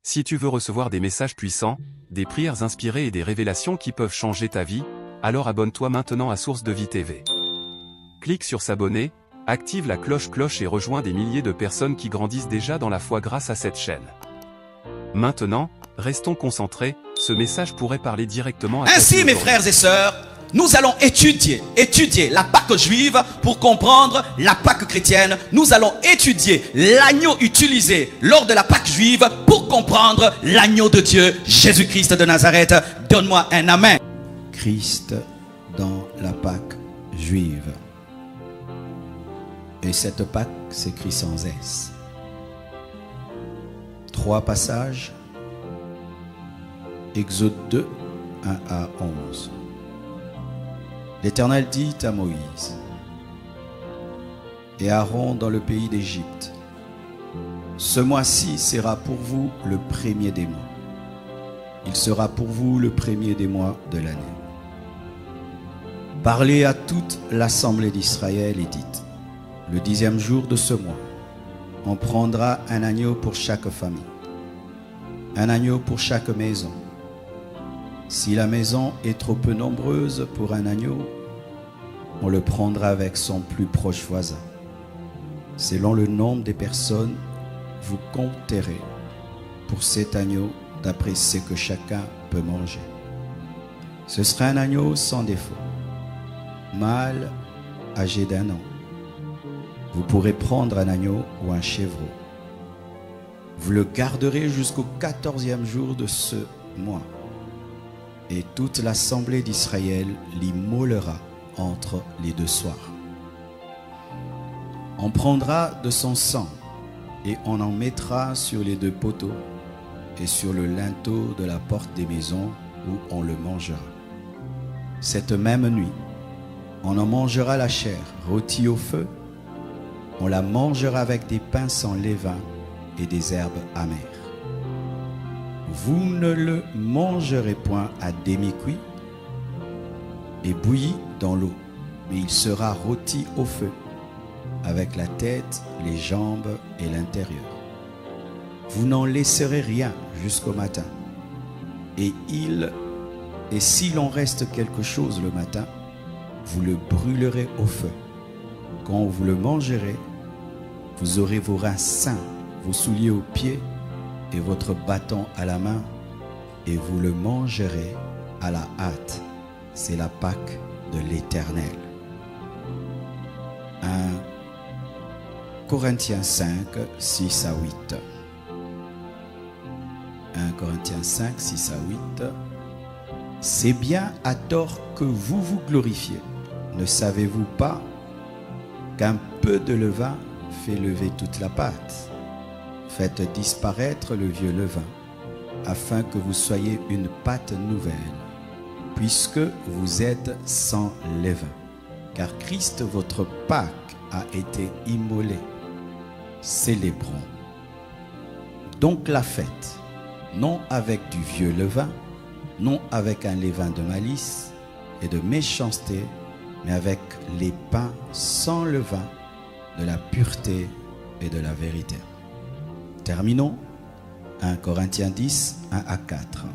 Si tu veux recevoir des messages puissants, des prières inspirées et des révélations qui peuvent changer ta vie, alors abonne-toi maintenant à Source de Vie TV. Clique sur s'abonner, active la cloche et rejoins des milliers de personnes qui grandissent déjà dans la foi grâce à cette chaîne. Maintenant, restons concentrés, ce message pourrait parler directement à Ainsi, mes frères et sœurs, nous allons étudier la Pâque juive pour comprendre la Pâque chrétienne. Nous allons étudier l'agneau utilisé lors de la Pâque juive pour comprendre l'agneau de Dieu, Jésus-Christ de Nazareth. Donne-moi un amen. Christ dans la Pâque juive. Et cette Pâque s'écrit sans S. 3 passages. Exode 2, 1 à 11. L'Éternel dit à Moïse et Aaron dans le pays d'Égypte: ce mois-ci sera pour vous le premier des mois. Il sera pour vous le premier des mois de l'année. Parlez à toute l'assemblée d'Israël et dites: le 10e jour de ce mois, on prendra un agneau pour chaque famille, un agneau pour chaque maison. Si la maison est trop peu nombreuse pour un agneau, on le prendra avec son plus proche voisin. Selon le nombre des personnes, vous compterez pour cet agneau d'après ce que chacun peut manger. Ce sera un agneau sans défaut, mâle, âgé d'1 an. Vous pourrez prendre un agneau ou un chèvreau. Vous le garderez jusqu'au 14e jour de ce mois. Et toute l'assemblée d'Israël l'immolera entre les 2 soirs. On prendra de son sang et on en mettra sur les 2 poteaux et sur le linteau de la porte des maisons où on le mangera. Cette même nuit, on en mangera la chair rôtie au feu. On la mangera avec des pains sans levain et des herbes amères. Vous ne le mangerez point à demi-cuit et bouilli dans l'eau, mais il sera rôti au feu, avec la tête, les jambes et l'intérieur. Vous n'en laisserez rien jusqu'au matin. Et s'il en reste quelque chose le matin, vous le brûlerez au feu. Quand vous le mangerez, vous aurez vos reins sains, vos souliers aux pieds et votre bâton à la main, et vous le mangerez à la hâte. C'est la Pâque de l'Éternel. 1 Corinthiens 5, 6 à 8. 1 Corinthiens 5, 6 à 8. C'est bien à tort que vous vous glorifiez. Ne savez-vous pas qu'un peu de levain fait lever toute la pâte? Faites disparaître le vieux levain, afin que vous soyez une pâte nouvelle, puisque vous êtes sans levain. Car Christ, votre Pâque, a été immolé. Célébrons donc la fête, non avec du vieux levain, non avec un levain de malice et de méchanceté, mais avec les pains sans levain, de la pureté et de la vérité. Terminons. 1 Corinthiens 10, 1 à 4.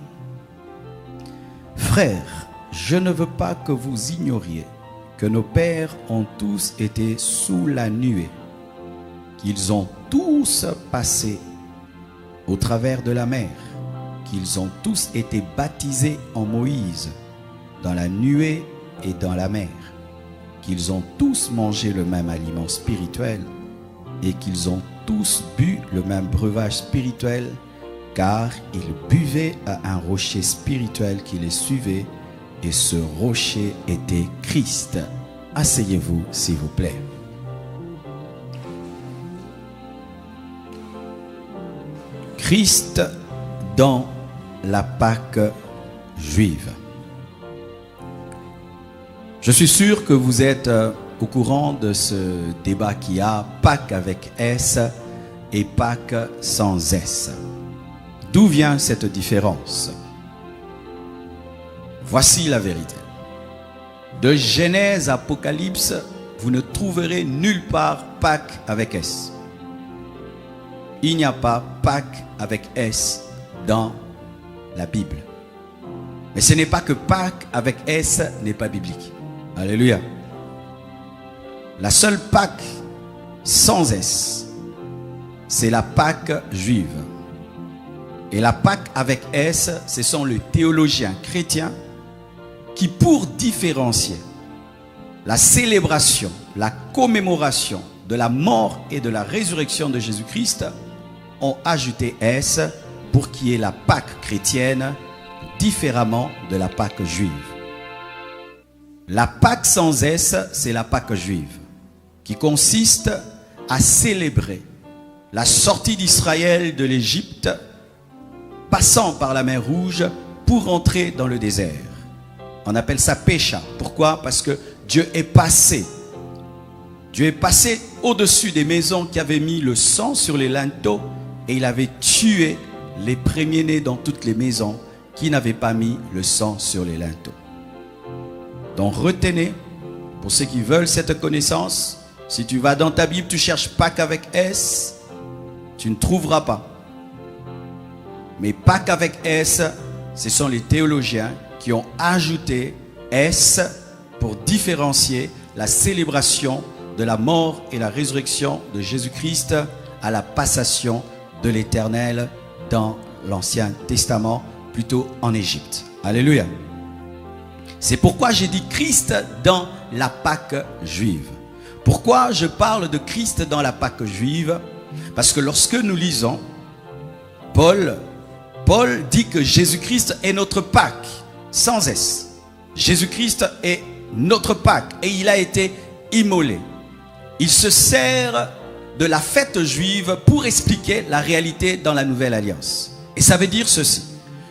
Frères, je ne veux pas que vous ignoriez que nos pères ont tous été sous la nuée, qu'ils ont tous passé au travers de la mer, qu'ils ont tous été baptisés en Moïse, dans la nuée et dans la mer, qu'ils ont tous mangé le même aliment spirituel et qu'ils ont tous bu le même breuvage spirituel, car ils buvaient à un rocher spirituel qui les suivait, et ce rocher était Christ. Asseyez-vous, s'il vous plaît. Christ dans la Pâque juive. Je suis sûr que vous êtes au courant de ce débat qu'il y a, Pâques avec S et Pâques sans S. D'où vient cette différence? Voici la vérité. De Genèse à Apocalypse, vous ne trouverez nulle part Pâques avec S. Il n'y a pas Pâques avec S dans la Bible. Mais ce n'est pas que Pâques avec S n'est pas biblique. Alléluia. La seule Pâques sans S, c'est la Pâque juive. Et la Pâque avec S, ce sont les théologiens chrétiens qui, pour différencier la célébration, la commémoration de la mort et de la résurrection de Jésus-Christ, ont ajouté S pour qu'il y ait la Pâque chrétienne différemment de la Pâque juive. La Pâque sans S, c'est la Pâque juive, qui consiste à célébrer la sortie d'Israël de l'Égypte, passant par la mer Rouge pour entrer dans le désert. On appelle ça Pécha. Pourquoi? Parce que Dieu est passé. Dieu est passé au-dessus des maisons qui avaient mis le sang sur les linteaux et il avait tué les premiers-nés dans toutes les maisons qui n'avaient pas mis le sang sur les linteaux. Donc retenez, pour ceux qui veulent cette connaissance, si tu vas dans ta Bible, tu cherches Pâques avec S, tu ne trouveras pas. Mais Pâques avec S, ce sont les théologiens qui ont ajouté S pour différencier la célébration de la mort et la résurrection de Jésus-Christ à la passation de l'Éternel dans l'Ancien Testament, plutôt en Égypte. Alléluia. C'est pourquoi j'ai dit Christ dans la Pâque juive. Pourquoi je parle de Christ dans la Pâque juive? Parce que lorsque nous lisons, Paul dit que Jésus-Christ est notre Pâque, sans S. Jésus-Christ est notre Pâque et il a été immolé. Il se sert de la fête juive pour expliquer la réalité dans la Nouvelle Alliance. Et ça veut dire ceci,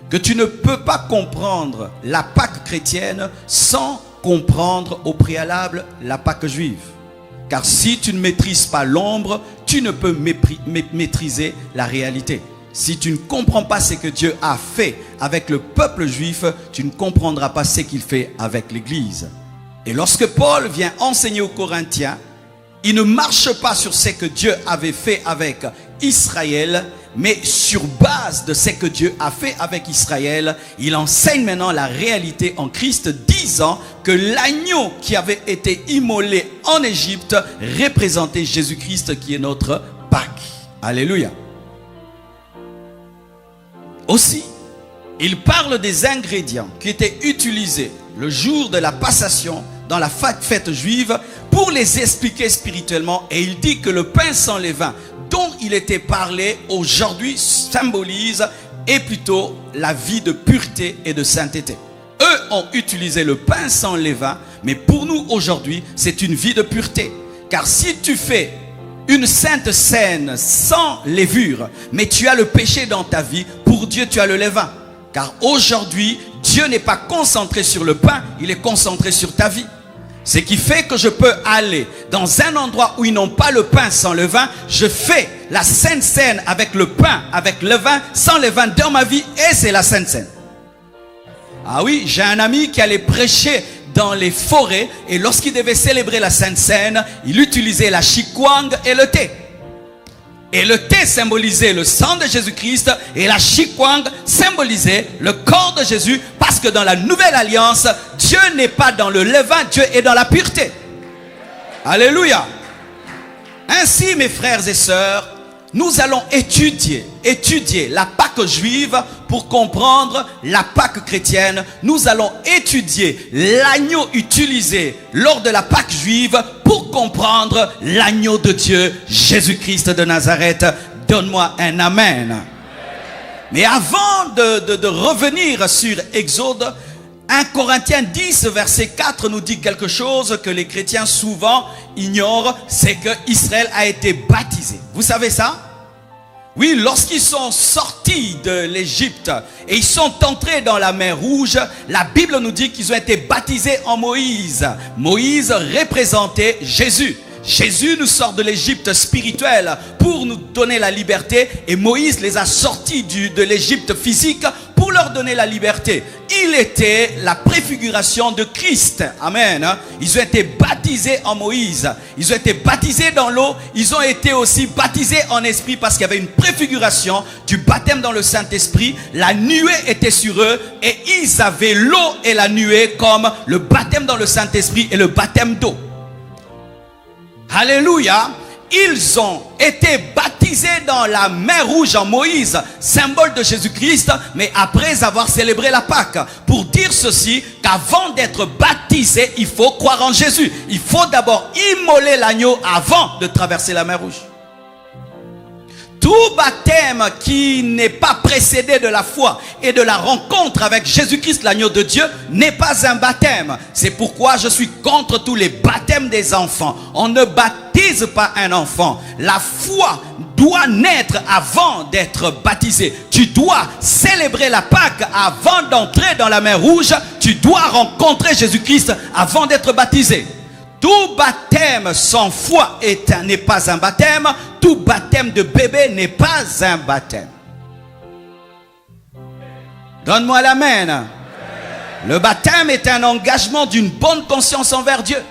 que tu ne peux pas comprendre la Pâque chrétienne sans comprendre au préalable la Pâque juive. Car si tu ne maîtrises pas l'ombre, tu ne peux maîtriser la réalité. Si tu ne comprends pas ce que Dieu a fait avec le peuple juif, tu ne comprendras pas ce qu'il fait avec l'Église. Et lorsque Paul vient enseigner aux Corinthiens, il ne marche pas sur ce que Dieu avait fait avec Israël, mais sur base de ce que Dieu a fait avec Israël, il enseigne maintenant la réalité en Christ, disant que l'agneau qui avait été immolé en Égypte représentait Jésus-Christ qui est notre Pâque. Alléluia. Aussi, il parle des ingrédients qui étaient utilisés le jour de la passation dans la fête juive pour les expliquer spirituellement. Et il dit que le pain sans levain dont il était parlé aujourd'hui symbolise et plutôt la vie de pureté et de sainteté. Eux ont utilisé le pain sans levain, mais pour nous aujourd'hui, c'est une vie de pureté. Car si tu fais une sainte scène sans levure, mais tu as le péché dans ta vie, pour Dieu tu as le levain. Car aujourd'hui, Dieu n'est pas concentré sur le pain, il est concentré sur ta vie. Ce qui fait que je peux aller dans un endroit où ils n'ont pas le pain sans levain, je fais la sainte scène avec le pain, avec le vin, sans levain dans ma vie, et c'est la sainte scène. Ah oui, j'ai un ami qui allait prêcher dans les forêts, et lorsqu'il devait célébrer la sainte scène, il utilisait la chikwang et le thé. Et le thé symbolisait le sang de Jésus-Christ et la chikwang symbolisait le corps de Jésus, parce que dans la nouvelle alliance, Dieu n'est pas dans le levain, Dieu est dans la pureté. Alléluia. Ainsi, mes frères et sœurs, nous allons étudier la Pâque juive pour comprendre la Pâque chrétienne. Nous allons étudier l'agneau utilisé lors de la Pâque juive pour comprendre l'agneau de Dieu, Jésus-Christ de Nazareth. Donne-moi un amen. Mais avant de revenir sur Exode, 1 Corinthiens 10, verset 4 nous dit quelque chose que les chrétiens souvent ignorent, c'est que Israël a été baptisé. Vous savez ça? Oui, lorsqu'ils sont sortis de l'Égypte et ils sont entrés dans la mer Rouge, la Bible nous dit qu'ils ont été baptisés en Moïse. Moïse représentait Jésus. Jésus nous sort de l'Égypte spirituelle pour nous donner la liberté, et Moïse les a sortis de l'Égypte physique pour leur donner la liberté. Il était la préfiguration de Christ. Amen. Ils ont été baptisés en Moïse. Ils ont été baptisés dans l'eau. Ils ont été aussi baptisés en esprit parce qu'il y avait une préfiguration du baptême dans le Saint-Esprit. La nuée était sur eux et ils avaient l'eau et la nuée comme le baptême dans le Saint-Esprit et le baptême d'eau. Alléluia. Ils ont été baptisés dans la mer Rouge en Moïse, symbole de Jésus-Christ, mais après avoir célébré la Pâque. Pour dire ceci, qu'avant d'être baptisé, il faut croire en Jésus. Il faut d'abord immoler l'agneau avant de traverser la mer Rouge. Tout baptême qui n'est pas précédé de la foi et de la rencontre avec Jésus-Christ, l'agneau de Dieu, n'est pas un baptême. C'est pourquoi je suis contre tous les baptêmes des enfants. On ne baptise pas un enfant. La foi doit naître avant d'être baptisé. Tu dois célébrer la Pâque avant d'entrer dans la mer Rouge. Tu dois rencontrer Jésus-Christ avant d'être baptisé. Tout baptême sans foi n'est pas un baptême. Tout baptême de bébé n'est pas un baptême. Donne-moi l'amen. Le baptême est un engagement d'une bonne conscience envers Dieu.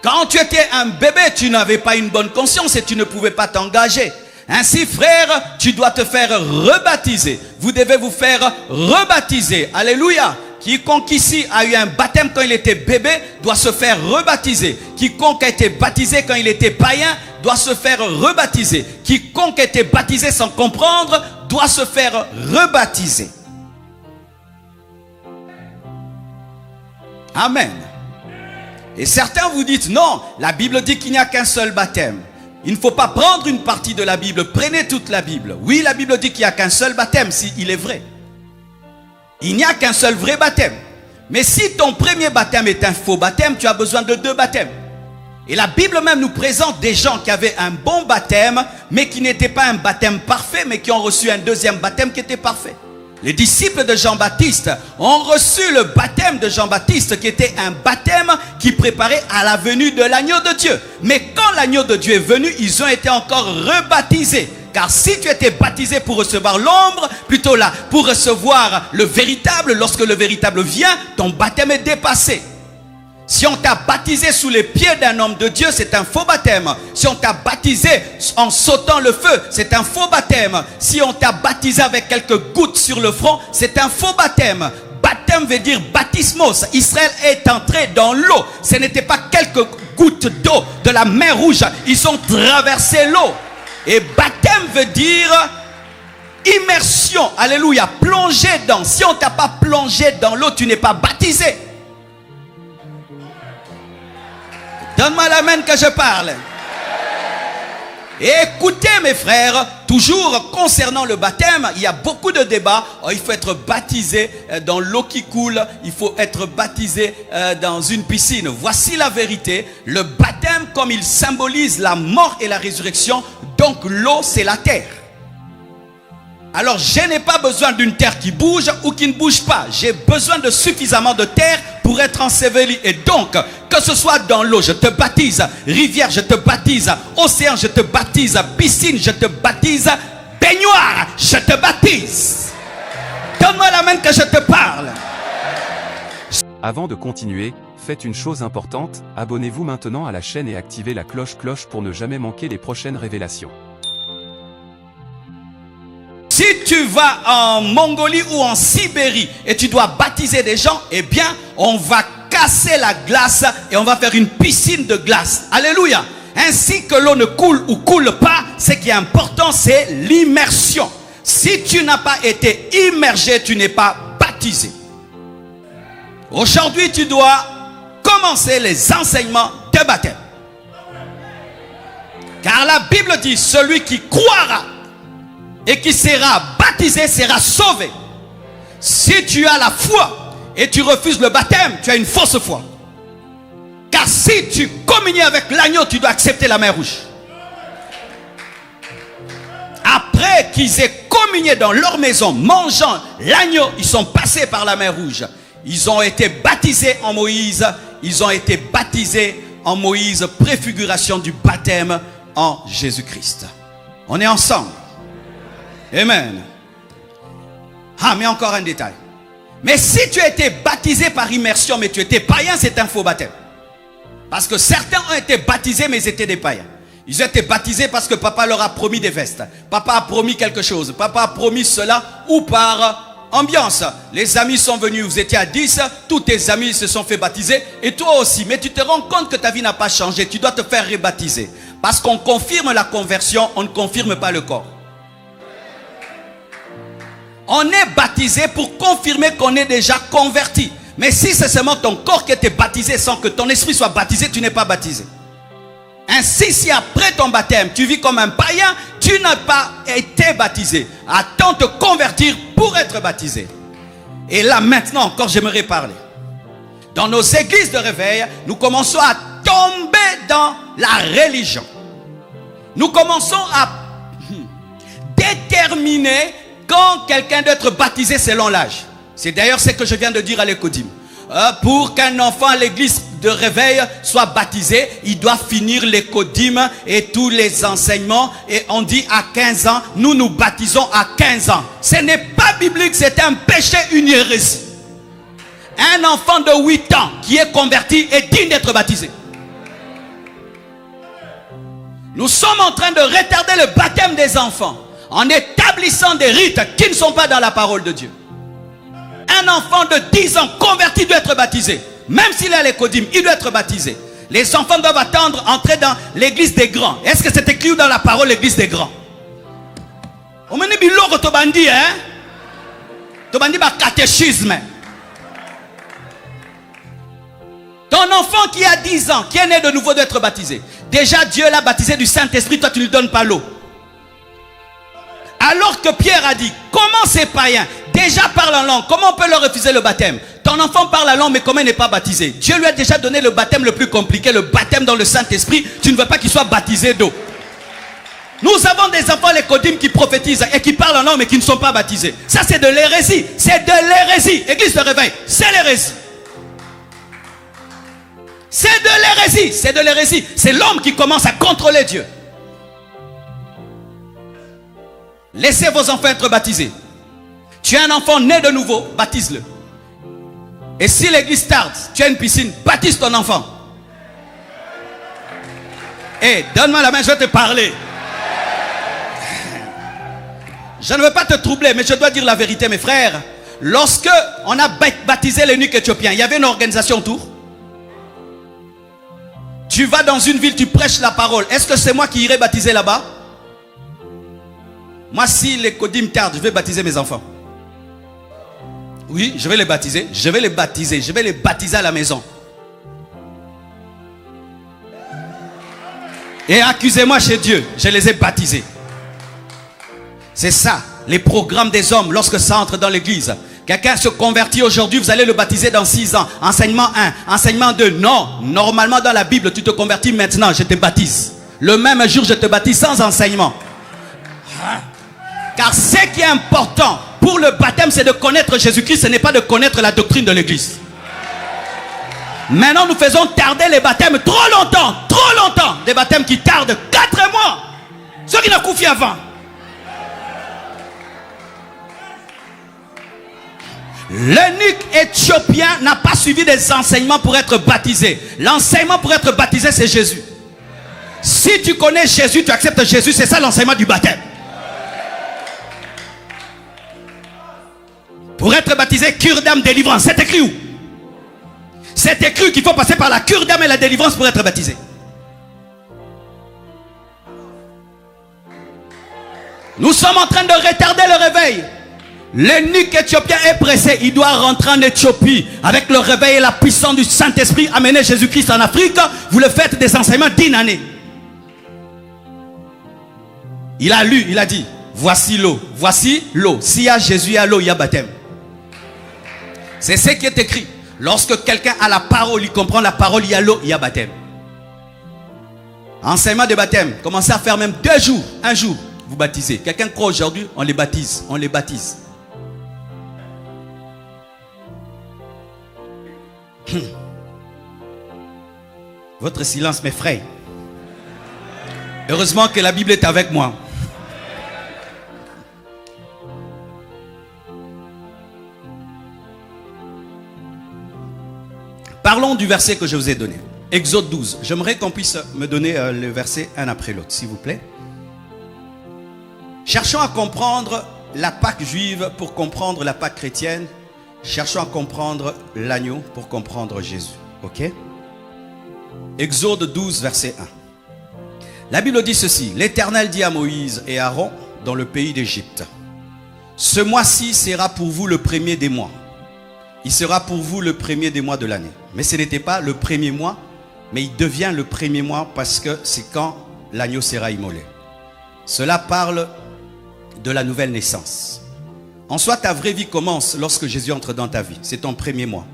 Quand tu étais un bébé, tu n'avais pas une bonne conscience et tu ne pouvais pas t'engager. Ainsi, frère, tu dois te faire rebaptiser. Vous devez vous faire rebaptiser. Alléluia. Quiconque ici a eu un baptême quand il était bébé doit se faire rebaptiser. Quiconque a été baptisé quand il était païen doit se faire rebaptiser. Quiconque a été baptisé sans comprendre doit se faire rebaptiser. Amen. Et certains vous dites non, la Bible dit qu'il n'y a qu'un seul baptême. Il ne faut pas prendre une partie de la Bible, prenez toute la Bible. Oui, la Bible dit qu'il n'y a qu'un seul baptême, s'il est vrai. Il n'y a qu'un seul vrai baptême. Mais si ton premier baptême est un faux baptême, tu as besoin de 2 baptêmes. Et la Bible même nous présente des gens qui avaient un bon baptême, mais qui n'était pas un baptême parfait, mais qui ont reçu un deuxième baptême qui était parfait. Les disciples de Jean-Baptiste ont reçu le baptême de Jean-Baptiste, qui était un baptême qui préparait à la venue de l'agneau de Dieu. Mais quand l'agneau de Dieu est venu, ils ont été encore rebaptisés. Car si tu étais baptisé pour recevoir l'ombre, plutôt là, pour recevoir le véritable, lorsque le véritable vient, ton baptême est dépassé. Si on t'a baptisé sous les pieds d'un homme de Dieu, c'est un faux baptême. Si on t'a baptisé en sautant le feu, c'est un faux baptême. Si on t'a baptisé avec quelques gouttes sur le front, c'est un faux baptême. Baptême veut dire baptismos. Israël est entré dans l'eau. Ce n'était pas quelques gouttes d'eau de la mer Rouge. Ils ont traversé l'eau. Et baptême veut dire immersion. Alléluia. Plonger dans. Si on ne t'a pas plongé dans l'eau, tu n'es pas baptisé. Donne-moi l'amen que je parle. Et écoutez mes frères, toujours concernant le baptême, il y a beaucoup de débats. Il faut être baptisé dans l'eau qui coule. Il faut être baptisé dans une piscine. Voici la vérité. Le baptême, comme il symbolise la mort et la résurrection, donc l'eau c'est la terre. Alors je n'ai pas besoin d'une terre qui bouge ou qui ne bouge pas. J'ai besoin de suffisamment de terre pour être enseveli. Et donc, que ce soit dans l'eau, je te baptise. Rivière, je te baptise. Océan, je te baptise. Piscine, je te baptise. Baignoire, je te baptise. Donne-moi la main que je te parle. Avant de continuer, faites une chose importante, abonnez-vous maintenant à la chaîne et activez la cloche pour ne jamais manquer les prochaines révélations. Si tu vas en Mongolie ou en Sibérie et tu dois baptiser des gens, eh bien, on va casser la glace et on va faire une piscine de glace. Alléluia. Ainsi que l'eau ne coule ou coule pas, ce qui est important, c'est l'immersion. Si tu n'as pas été immergé, tu n'es pas baptisé. Aujourd'hui, tu dois commencer les enseignements de baptême. Car la Bible dit, celui qui croira et qui sera baptisé sera sauvé. Si tu as la foi et tu refuses le baptême, tu as une fausse foi. Car si tu communies avec l'agneau, tu dois accepter la mer rouge. Après qu'ils aient communié dans leur maison, mangeant l'agneau, ils sont passés par la mer rouge. Ils ont été baptisés en Moïse. Ils ont été baptisés en Moïse, préfiguration du baptême en Jésus-Christ. On est ensemble. Amen. Ah, mais encore un détail. Mais si tu as été baptisé par immersion, mais tu étais païen, c'est un faux baptême. Parce que certains ont été baptisés, mais ils étaient des païens. Ils ont été baptisés parce que papa leur a promis des vestes. Papa a promis quelque chose. Papa a promis cela ou par ambiance. Les amis sont venus, vous étiez à 10, tous tes amis se sont fait baptiser et toi aussi. Mais tu te rends compte que ta vie n'a pas changé. Tu dois te faire rebaptiser. Parce qu'on confirme la conversion, on ne confirme pas le corps. On est baptisé pour confirmer qu'on est déjà converti. Mais si c'est seulement ton corps qui était baptisé sans que ton esprit soit baptisé, tu n'es pas baptisé. Ainsi, si après ton baptême, tu vis comme un païen, tu n'as pas été baptisé. Attends de te convertir pour être baptisé. Et là, maintenant, encore, j'aimerais parler. Dans nos églises de réveil, nous commençons à tomber dans la religion. Nous commençons à déterminer quand quelqu'un doit être baptisé selon l'âge. C'est d'ailleurs ce que je viens de dire à l'Ecodim. Pour qu'un enfant à l'église de réveil soit baptisé, il doit finir l'Ecodim et tous les enseignements. Et on dit à 15 ans, nous nous baptisons à 15 ans. Ce n'est pas biblique, c'est un péché, une hérésie. Un enfant de 8 ans qui est converti est digne d'être baptisé. Nous sommes en train de retarder le baptême des enfants en établissant des rites qui ne sont pas dans la parole de Dieu. Un enfant de 10 ans converti doit être baptisé. Même s'il est à l'Ecodim, il doit être baptisé. Les enfants doivent attendre entrer dans l'église des grands. Est-ce que c'est écrit dans la parole l'église des grands? On me dit biloko tobandi, hein? Tobandi ba catéchisme. Ton enfant qui a 10 ans, qui est né de nouveau doit être baptisé. Déjà Dieu l'a baptisé du Saint-Esprit, toi tu ne lui donnes pas l'eau. Alors que Pierre a dit, comment ces païens déjà parlent en langue, comment on peut leur refuser le baptême? Ton enfant parle la langue, mais comment il n'est pas baptisé? Dieu lui a déjà donné le baptême le plus compliqué, le baptême dans le Saint-Esprit. Tu ne veux pas qu'il soit baptisé d'eau. Nous avons des enfants à l'Ecodim qui prophétisent et qui parlent en langue, mais qui ne sont pas baptisés. Ça, c'est de l'hérésie. C'est de l'hérésie. Église de réveil, c'est l'hérésie. C'est de l'hérésie. C'est de l'hérésie. C'est l'homme qui commence à contrôler Dieu. Laissez vos enfants être baptisés. Tu as un enfant né de nouveau, baptise-le. Et si l'église tarde, tu as une piscine, baptise ton enfant. Hey, donne-moi la main, je vais te parler. Je ne veux pas te troubler, mais je dois dire la vérité, mes frères. Lorsque on a baptisé l'eunuque éthiopien, il y avait une organisation autour. Tu vas dans une ville, tu prêches la parole. Est-ce que c'est moi qui irai baptiser là-bas? Moi, si l'Ecodim tarde, je vais baptiser mes enfants. Oui, je vais les baptiser. Je vais les baptiser. Je vais les baptiser à la maison. Et accusez-moi chez Dieu. Je les ai baptisés. C'est ça, les programmes des hommes lorsque ça entre dans l'église. Quelqu'un se convertit aujourd'hui, vous allez le baptiser dans 6 ans. Enseignement 1, enseignement 2. Non, normalement dans la Bible, tu te convertis maintenant, je te baptise. Le même jour, je te baptise sans enseignement. Car ce qui est important pour le baptême, c'est de connaître Jésus-Christ. Ce n'est pas de connaître la doctrine de l'église. Maintenant, nous faisons tarder les baptêmes trop longtemps. Trop longtemps. Des baptêmes qui tardent 4 mois. Ceux qui n'ont couffé avant. L'eunuque éthiopien n'a pas suivi des enseignements pour être baptisé. L'enseignement pour être baptisé, c'est Jésus. Si tu connais Jésus, tu acceptes Jésus. C'est ça l'enseignement du baptême. Pour être baptisé, cure d'âme, délivrance. C'est écrit où? C'est écrit qu'il faut passer par la cure d'âme et la délivrance pour être baptisé. Nous sommes en train de retarder le réveil. L'eunuque éthiopien est pressé. Il doit rentrer en Éthiopie avec le réveil et la puissance du Saint-Esprit. Amener Jésus-Christ en Afrique. Vous le faites des enseignements d'une année. Il a lu, il a dit, voici l'eau. Voici l'eau. S'il y a Jésus, il y a l'eau, il y a baptême. C'est ce qui est écrit. Lorsque quelqu'un a la parole, il comprend la parole, il y a l'eau, il y a baptême. Enseignement de baptême. Commencez à faire même 2 jours. Un jour, vous baptisez. Quelqu'un croit aujourd'hui, on les baptise. On les baptise. Votre silence m'effraie. Heureusement que la Bible est avec moi. Parlons du verset que je vous ai donné. Exode 12. J'aimerais qu'on puisse me donner le verset un après l'autre, s'il vous plaît. Cherchons à comprendre la Pâque juive pour comprendre la Pâque chrétienne. Cherchons à comprendre l'agneau pour comprendre Jésus. Ok? Exode 12, verset 1. La Bible dit ceci. L'Éternel dit à Moïse et à Aaron dans le pays d'Égypte. Ce mois-ci sera pour vous le premier des mois. Il sera pour vous le premier des mois de l'année. Mais ce n'était pas le premier mois, mais il devient le premier mois parce que c'est quand l'agneau sera immolé. Cela parle de la nouvelle naissance. En soi, ta vraie vie commence lorsque Jésus entre dans ta vie. C'est ton premier mois.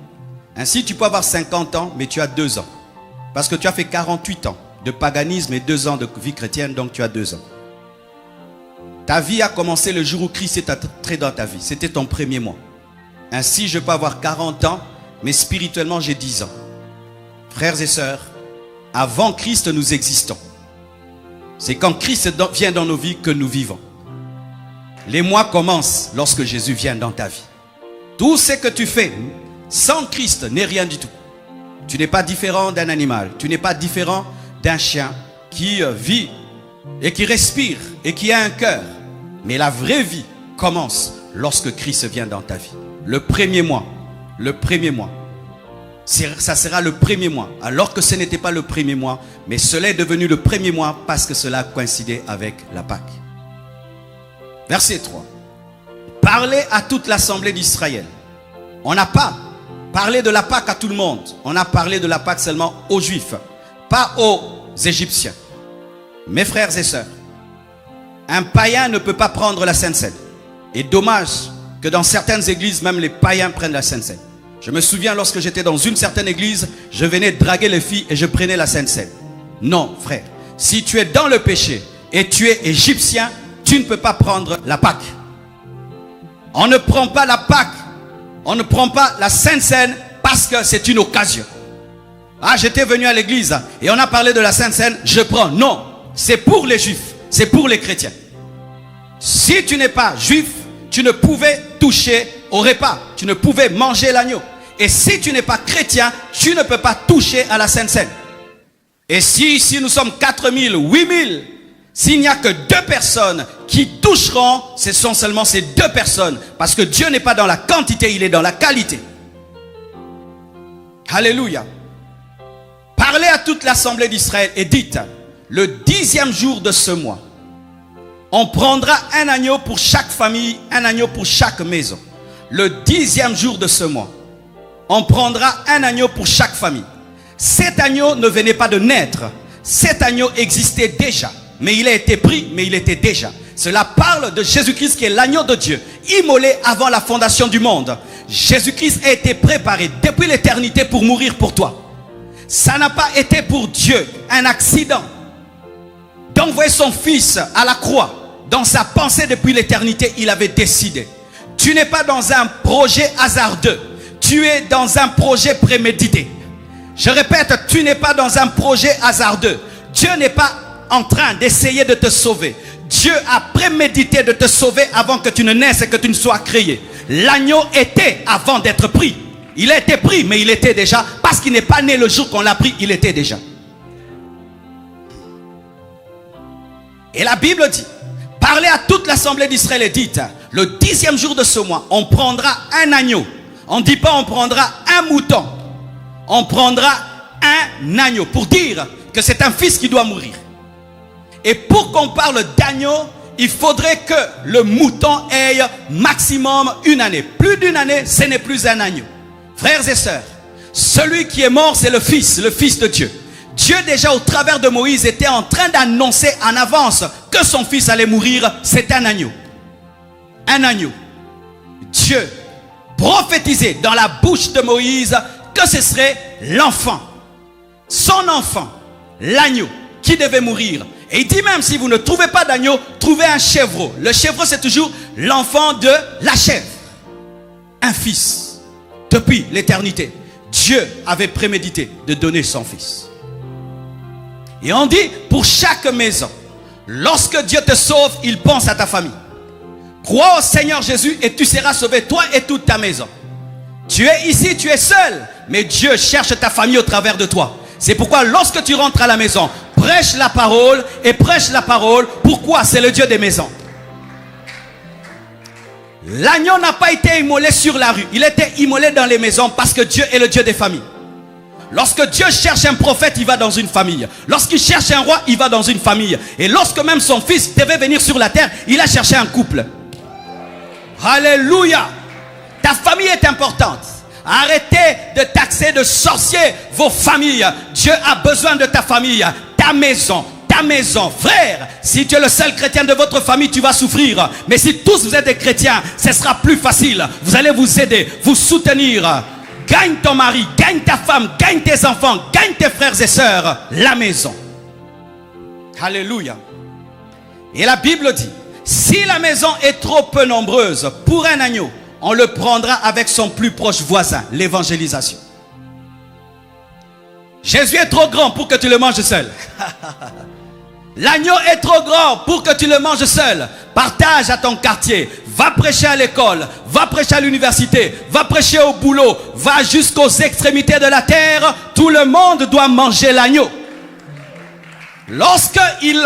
Ainsi, tu peux avoir 50 ans, mais tu as 2 ans. Parce que tu as fait 48 ans de paganisme et 2 ans de vie chrétienne, donc tu as 2 ans. Ta vie a commencé le jour où Christ est entré dans ta vie. C'était ton premier mois. Ainsi, je peux avoir 40 ans, mais spirituellement, j'ai 10 ans. Frères et sœurs, avant Christ, nous existons. C'est quand Christ vient dans nos vies que nous vivons. Les mois commencent lorsque Jésus vient dans ta vie. Tout ce que tu fais sans Christ n'est rien du tout. Tu n'es pas différent d'un animal. Tu n'es pas différent d'un chien qui vit et qui respire et qui a un cœur. Mais la vraie vie commence lorsque Christ vient dans ta vie. Le premier mois. Ça sera le premier mois. Alors que ce n'était pas le premier mois, mais cela est devenu le premier mois parce que cela a coïncidé avec la Pâque. Verset 3. Parlez à toute l'assemblée d'Israël. On n'a pas parlé de la Pâque à tout le monde. On a parlé de la Pâque seulement aux Juifs, pas aux Égyptiens. Mes frères et sœurs, un païen ne peut pas prendre la Sainte Seine. Et dommage que dans certaines églises, même les païens prennent la Sainte Seine. Je me souviens lorsque j'étais dans une certaine église, je venais draguer les filles et je prenais la Sainte Seine. Non, frère. Si tu es dans le péché et tu es égyptien, tu ne peux pas prendre la Pâque. On ne prend pas la Pâque. On ne prend pas la Sainte Seine parce que c'est une occasion. Ah, j'étais venu à l'église et on a parlé de la Sainte Seine, je prends. Non, c'est pour les Juifs, c'est pour les chrétiens. Si tu n'es pas juif, tu ne pouvais toucher au repas. Tu ne pouvais manger l'agneau. Et si tu n'es pas chrétien, tu ne peux pas toucher à la Sainte Seine. Et si nous sommes 4000, 8000, s'il n'y a que 2 personnes qui toucheront, ce sont seulement ces 2 personnes. Parce que Dieu n'est pas dans la quantité, il est dans la qualité. Alléluia. Parlez à toute l'assemblée d'Israël et dites, le 10e jour de ce mois, on prendra un agneau pour chaque famille, un agneau pour chaque maison. Le 10e jour de ce mois, on prendra un agneau pour chaque famille. Cet agneau ne venait pas de naître. Cet agneau existait déjà. Mais il a été pris, mais il était déjà. Cela parle de Jésus-Christ qui est l'agneau de Dieu, immolé avant la fondation du monde. Jésus-Christ a été préparé depuis l'éternité pour mourir pour toi. Ça n'a pas été pour Dieu un accident d'envoyer son fils à la croix. Dans sa pensée depuis l'éternité, il avait décidé. Tu n'es pas dans un projet hasardeux. Tu es dans un projet prémédité. Je répète, tu n'es pas dans un projet hasardeux. Dieu n'est pas en train d'essayer de te sauver. Dieu a prémédité de te sauver avant que tu ne naisses et que tu ne sois créé. L'agneau était avant d'être pris. Il a été pris, mais il était déjà. Parce qu'il n'est pas né le jour qu'on l'a pris, il était déjà. Et la Bible dit, parlez à toute l'assemblée d'Israël et dites, le 10e jour de ce mois, on prendra un agneau. On ne dit pas on prendra un mouton. On prendra un agneau pour dire que c'est un fils qui doit mourir. Et pour qu'on parle d'agneau, il faudrait que le mouton ait maximum 1 année. Plus d'1 année, ce n'est plus un agneau. Frères et sœurs, celui qui est mort, c'est le Fils de Dieu. Dieu déjà au travers de Moïse était en train d'annoncer en avance que son fils allait mourir. C'est un agneau. Un agneau. Dieu prophétisait dans la bouche de Moïse que ce serait l'enfant. Son enfant, l'agneau, qui devait mourir. Et il dit même, si vous ne trouvez pas d'agneau, trouvez un chèvreau. Le chèvreau, c'est toujours l'enfant de la chèvre. Un fils. Depuis l'éternité, Dieu avait prémédité de donner son fils. Et on dit, pour chaque maison, lorsque Dieu te sauve, il pense à ta famille. Crois au Seigneur Jésus et tu seras sauvé, toi et toute ta maison. Tu es ici, tu es seul, mais Dieu cherche ta famille au travers de toi. C'est pourquoi lorsque tu rentres à la maison, prêche la parole et prêche la parole. Pourquoi? C'est le Dieu des maisons. L'agneau n'a pas été immolé sur la rue. Il était immolé dans les maisons parce que Dieu est le Dieu des familles. Lorsque Dieu cherche un prophète, il va dans une famille. Lorsqu'il cherche un roi, il va dans une famille. Et lorsque même son fils devait venir sur la terre, il a cherché un couple. Alléluia. Ta famille est importante. Arrêtez de taxer de sorciers vos familles. Dieu a besoin de ta famille, ta maison. Ta maison, frère, si tu es le seul chrétien de votre famille, tu vas souffrir. Mais si tous vous êtes des chrétiens, ce sera plus facile. Vous allez vous aider, vous soutenir. Gagne ton mari, gagne ta femme, gagne tes enfants, gagne tes frères et sœurs. La maison. Alléluia. Et la Bible dit, si la maison est trop peu nombreuse pour un agneau, on le prendra avec son plus proche voisin. L'évangélisation. Jésus est trop grand pour que tu le manges seul. L'agneau est trop grand pour que tu le manges seul. Partage à ton quartier. Va prêcher à l'école. Va prêcher à l'université. Va prêcher au boulot. Va jusqu'aux extrémités de la terre. Tout le monde doit manger l'agneau. Lorsqu'il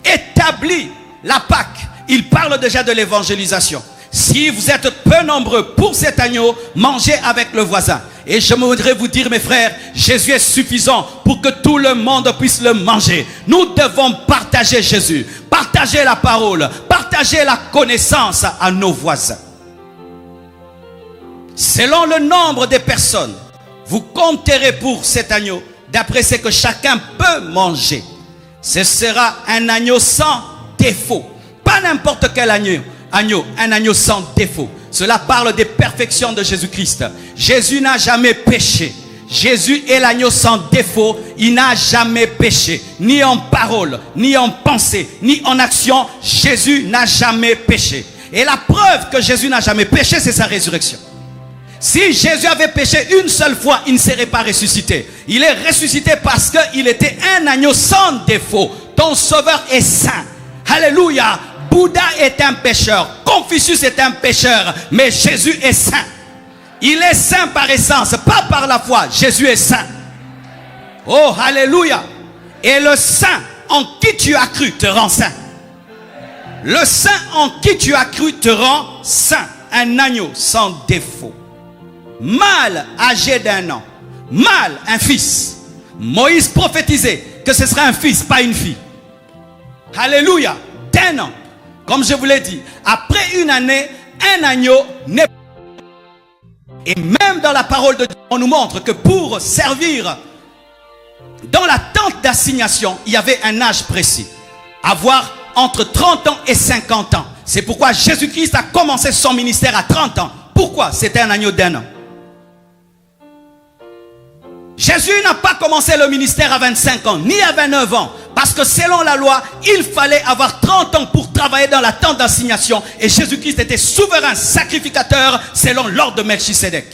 établit la Pâque, il parle déjà de l'évangélisation. Si vous êtes peu nombreux pour cet agneau, mangez avec le voisin. Et je voudrais vous dire, mes frères, Jésus est suffisant pour que tout le monde puisse le manger. Nous devons partager Jésus, partager la parole, partager la connaissance à nos voisins. Selon le nombre de personnes, vous compterez pour cet agneau d'après ce que chacun peut manger. Ce sera un agneau sans défaut. Pas n'importe quel agneau. Un agneau sans défaut. Cela parle des perfections de Jésus-Christ. Jésus n'a jamais péché. Jésus est l'agneau sans défaut. Il n'a jamais péché. Ni en parole, ni en pensée, ni en action. Jésus n'a jamais péché. Et la preuve que Jésus n'a jamais péché, c'est sa résurrection. Si Jésus avait péché une seule fois, il ne serait pas ressuscité. Il est ressuscité parce qu'il était un agneau sans défaut. Ton sauveur est saint. Alléluia. Bouddha est un pécheur, Confucius est un pécheur, mais Jésus est saint. Il est saint par essence, pas par la foi. Jésus est saint. Oh, alléluia. Et le saint en qui tu as cru te rend saint. Le saint en qui tu as cru te rend saint. Un agneau sans défaut. Mâle âgé d'1 an. Mâle, un fils. Moïse prophétisait que ce sera un fils, pas une fille. Alléluia. D'1 an. Comme je vous l'ai dit, après une année, un agneau n'est pas. Et même dans la parole de Dieu, on nous montre que pour servir dans la tente d'assignation, il y avait un âge précis. Avoir entre 30 ans et 50 ans. C'est pourquoi Jésus-Christ a commencé son ministère à 30 ans. Pourquoi? C'était un agneau d'1 an. Jésus n'a pas commencé le ministère à 25 ans, ni à 29 ans. Parce que selon la loi, il fallait avoir 30 ans pour travailler dans la tente d'assignation. Et Jésus-Christ était souverain sacrificateur selon l'ordre de Melchisédek.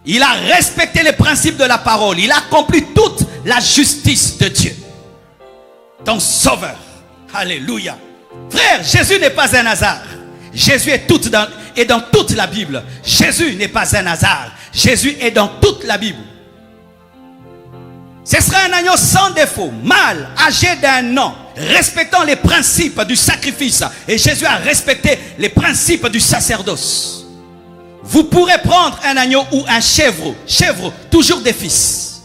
Il a respecté les principes de la parole. Il a accompli toute la justice de Dieu. Ton sauveur. Alléluia. Frère, Jésus n'est pas un hasard. Jésus est dans toute la Bible. Jésus n'est pas un hasard. Jésus est dans toute la Bible. Ce sera un agneau sans défaut, mâle, âgé d'1 an, respectant les principes du sacrifice. Et Jésus a respecté les principes du sacerdoce. Vous pourrez prendre un agneau ou un chèvre, toujours des fils.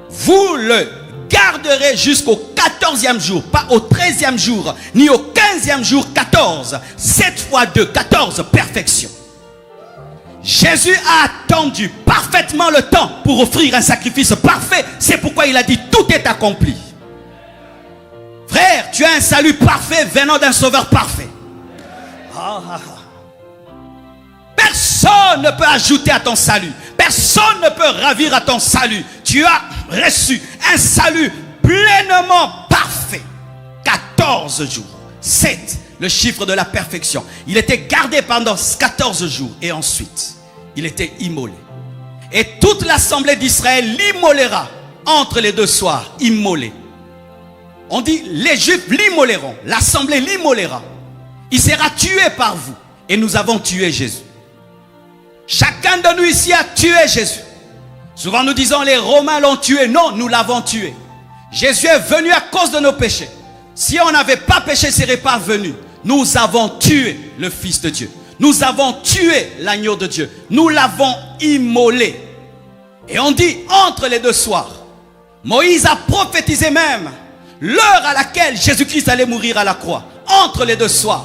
Vous le garderez jusqu'au 14e jour, pas au 13e jour, ni au 15e jour, 14. 7 fois 2, 14, perfection. Jésus a attendu parfaitement le temps pour offrir un sacrifice parfait. C'est pourquoi il a dit tout est accompli. Frère, tu as un salut parfait venant d'un sauveur parfait. Personne ne peut ajouter à ton salut. Personne ne peut ravir à ton salut. Tu as reçu un salut pleinement parfait. 14 jours. 7. Le chiffre de la perfection. Il était gardé pendant 14 jours et ensuite, il était immolé. Et toute l'assemblée d'Israël l'immolera entre les deux soirs, immolé. On dit, les Juifs l'immoleront, l'assemblée l'immolera. Il sera tué par vous et nous avons tué Jésus. Chacun Aucun de nous ici a tué Jésus. Souvent nous disons les Romains l'ont tué. Non, nous l'avons tué. Jésus est venu à cause de nos péchés. Si on n'avait pas péché, il ne serait pas venu. Nous avons tué le Fils de Dieu. Nous avons tué l'agneau de Dieu. Nous l'avons immolé. Et on dit entre les deux soirs. Moïse a prophétisé même l'heure à laquelle Jésus-Christ allait mourir à la croix. Entre les deux soirs.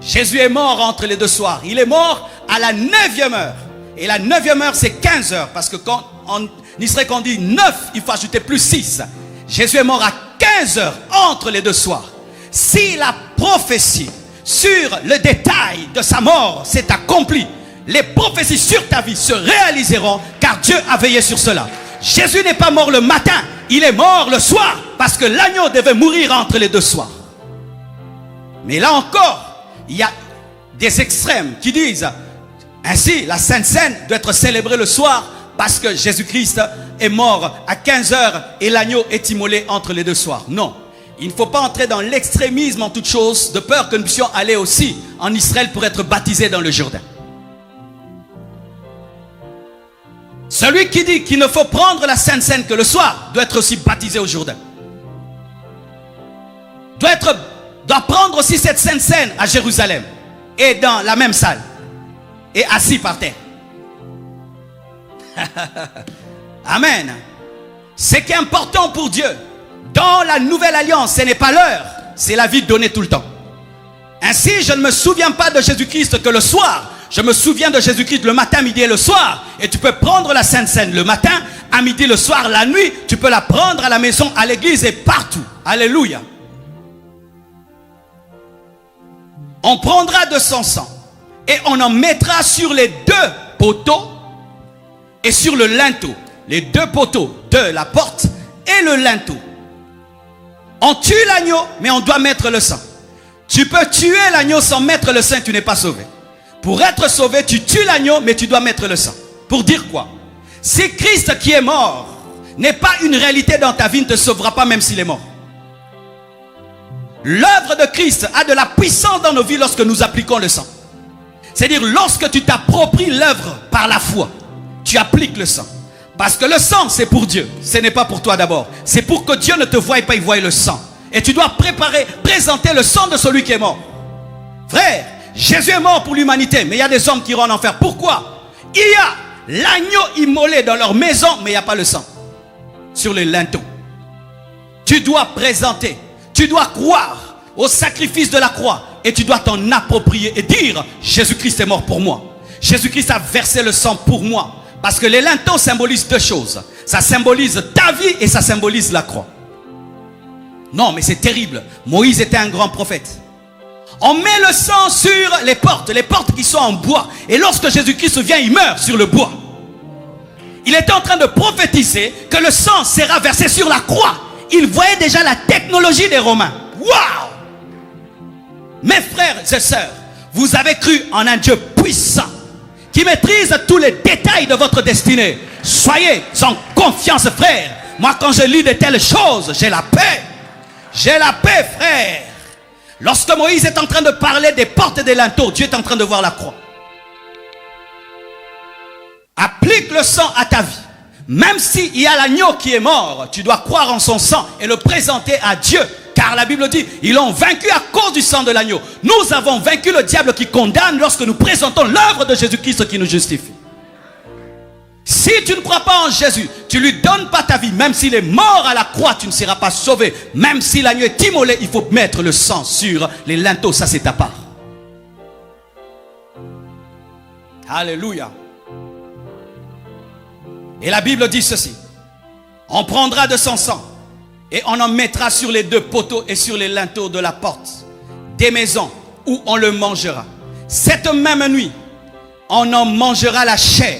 Jésus est mort entre les deux soirs. Il est mort à la 9e heure. Et la 9e heure, c'est 15 heures. Parce que quand en Israël, quand on dit 9, il faut ajouter plus 6. Jésus est mort à 15 heures entre les deux soirs. Si la prophétie sur le détail de sa mort s'est accomplie, les prophéties sur ta vie se réaliseront, car Dieu a veillé sur cela. Jésus n'est pas mort le matin, il est mort le soir, parce que l'agneau devait mourir entre les deux soirs. Mais là encore, il y a des extrêmes qui disent, ainsi la Sainte Seine doit être célébrée le soir, parce que Jésus-Christ est mort à 15 heures et l'agneau est immolé entre les deux soirs. Non, il ne faut pas entrer dans l'extrémisme en toute chose, de peur que nous puissions aller aussi en Israël pour être baptisés dans le Jourdain. Celui qui dit qu'il ne faut prendre la Sainte Seine que le soir doit être aussi baptisé au Jourdain. Doit prendre aussi cette Sainte Seine à Jérusalem et dans la même salle et assis par terre. Amen. Ce qui est important pour Dieu dans la nouvelle alliance, ce n'est pas l'heure, c'est la vie donnée tout le temps. Ainsi, je ne me souviens pas de Jésus-Christ que le soir. Je me souviens de Jésus-Christ le matin, midi et le soir. Et tu peux prendre la Sainte Seine le matin, à midi, le soir, la nuit. Tu peux la prendre à la maison, à l'église et partout. Alléluia. On prendra de son sang et on en mettra sur les deux poteaux et sur le linteau. Les deux poteaux de la porte et le linteau. On tue l'agneau, mais on doit mettre le sang. Tu peux tuer l'agneau sans mettre le sang, tu n'es pas sauvé. Pour être sauvé, tu tues l'agneau, mais tu dois mettre le sang. Pour dire quoi? Si Christ qui est mort n'est pas une réalité dans ta vie, ne te sauvera pas même s'il est mort. L'œuvre de Christ a de la puissance dans nos vies lorsque nous appliquons le sang. C'est-à-dire lorsque tu t'appropries l'œuvre par la foi, tu appliques le sang. Parce que le sang, c'est pour Dieu. Ce n'est pas pour toi d'abord. C'est pour que Dieu ne te voie pas, il voie le sang. Et tu dois présenter le sang de celui qui est mort. Frère, Jésus est mort pour l'humanité, mais il y a des hommes qui iront en enfer. Pourquoi? Il y a l'agneau immolé dans leur maison, mais il n'y a pas le sang sur les linteaux. Tu dois présenter, tu dois croire au sacrifice de la croix et tu dois t'en approprier et dire, Jésus-Christ est mort pour moi. Jésus-Christ a versé le sang pour moi. Parce que les linteaux symbolisent deux choses. Ça symbolise ta vie et ça symbolise la croix. Non, mais c'est terrible. Moïse était un grand prophète. On met le sang sur les portes qui sont en bois. Et lorsque Jésus-Christ vient, il meurt sur le bois. Il était en train de prophétiser que le sang sera versé sur la croix. Il voyait déjà la technologie des Romains. Waouh! Mes frères et sœurs, vous avez cru en un Dieu puissant qui maîtrise tous les détails de votre destinée. Soyez en confiance, frère. Moi, quand je lis de telles choses, j'ai la paix. J'ai la paix, frère. Lorsque Moïse est en train de parler des portes et des linteaux, Dieu est en train de voir la croix. Applique le sang à ta vie. Même s'il y a l'agneau qui est mort, tu dois croire en son sang et le présenter à Dieu. Car la Bible dit, ils l'ont vaincu à cause du sang de l'agneau. Nous avons vaincu le diable qui condamne lorsque nous présentons l'œuvre de Jésus-Christ qui nous justifie. Si tu ne crois pas en Jésus, tu ne lui donnes pas ta vie. Même s'il est mort à la croix, tu ne seras pas sauvé. Même si l'agneau est immolé, il faut mettre le sang sur les linteaux. Ça, c'est ta part. Alléluia. Et la Bible dit ceci. On prendra de son sang et on en mettra sur les deux poteaux et sur les linteaux de la porte des maisons où on le mangera. Cette même nuit, on en mangera la chair,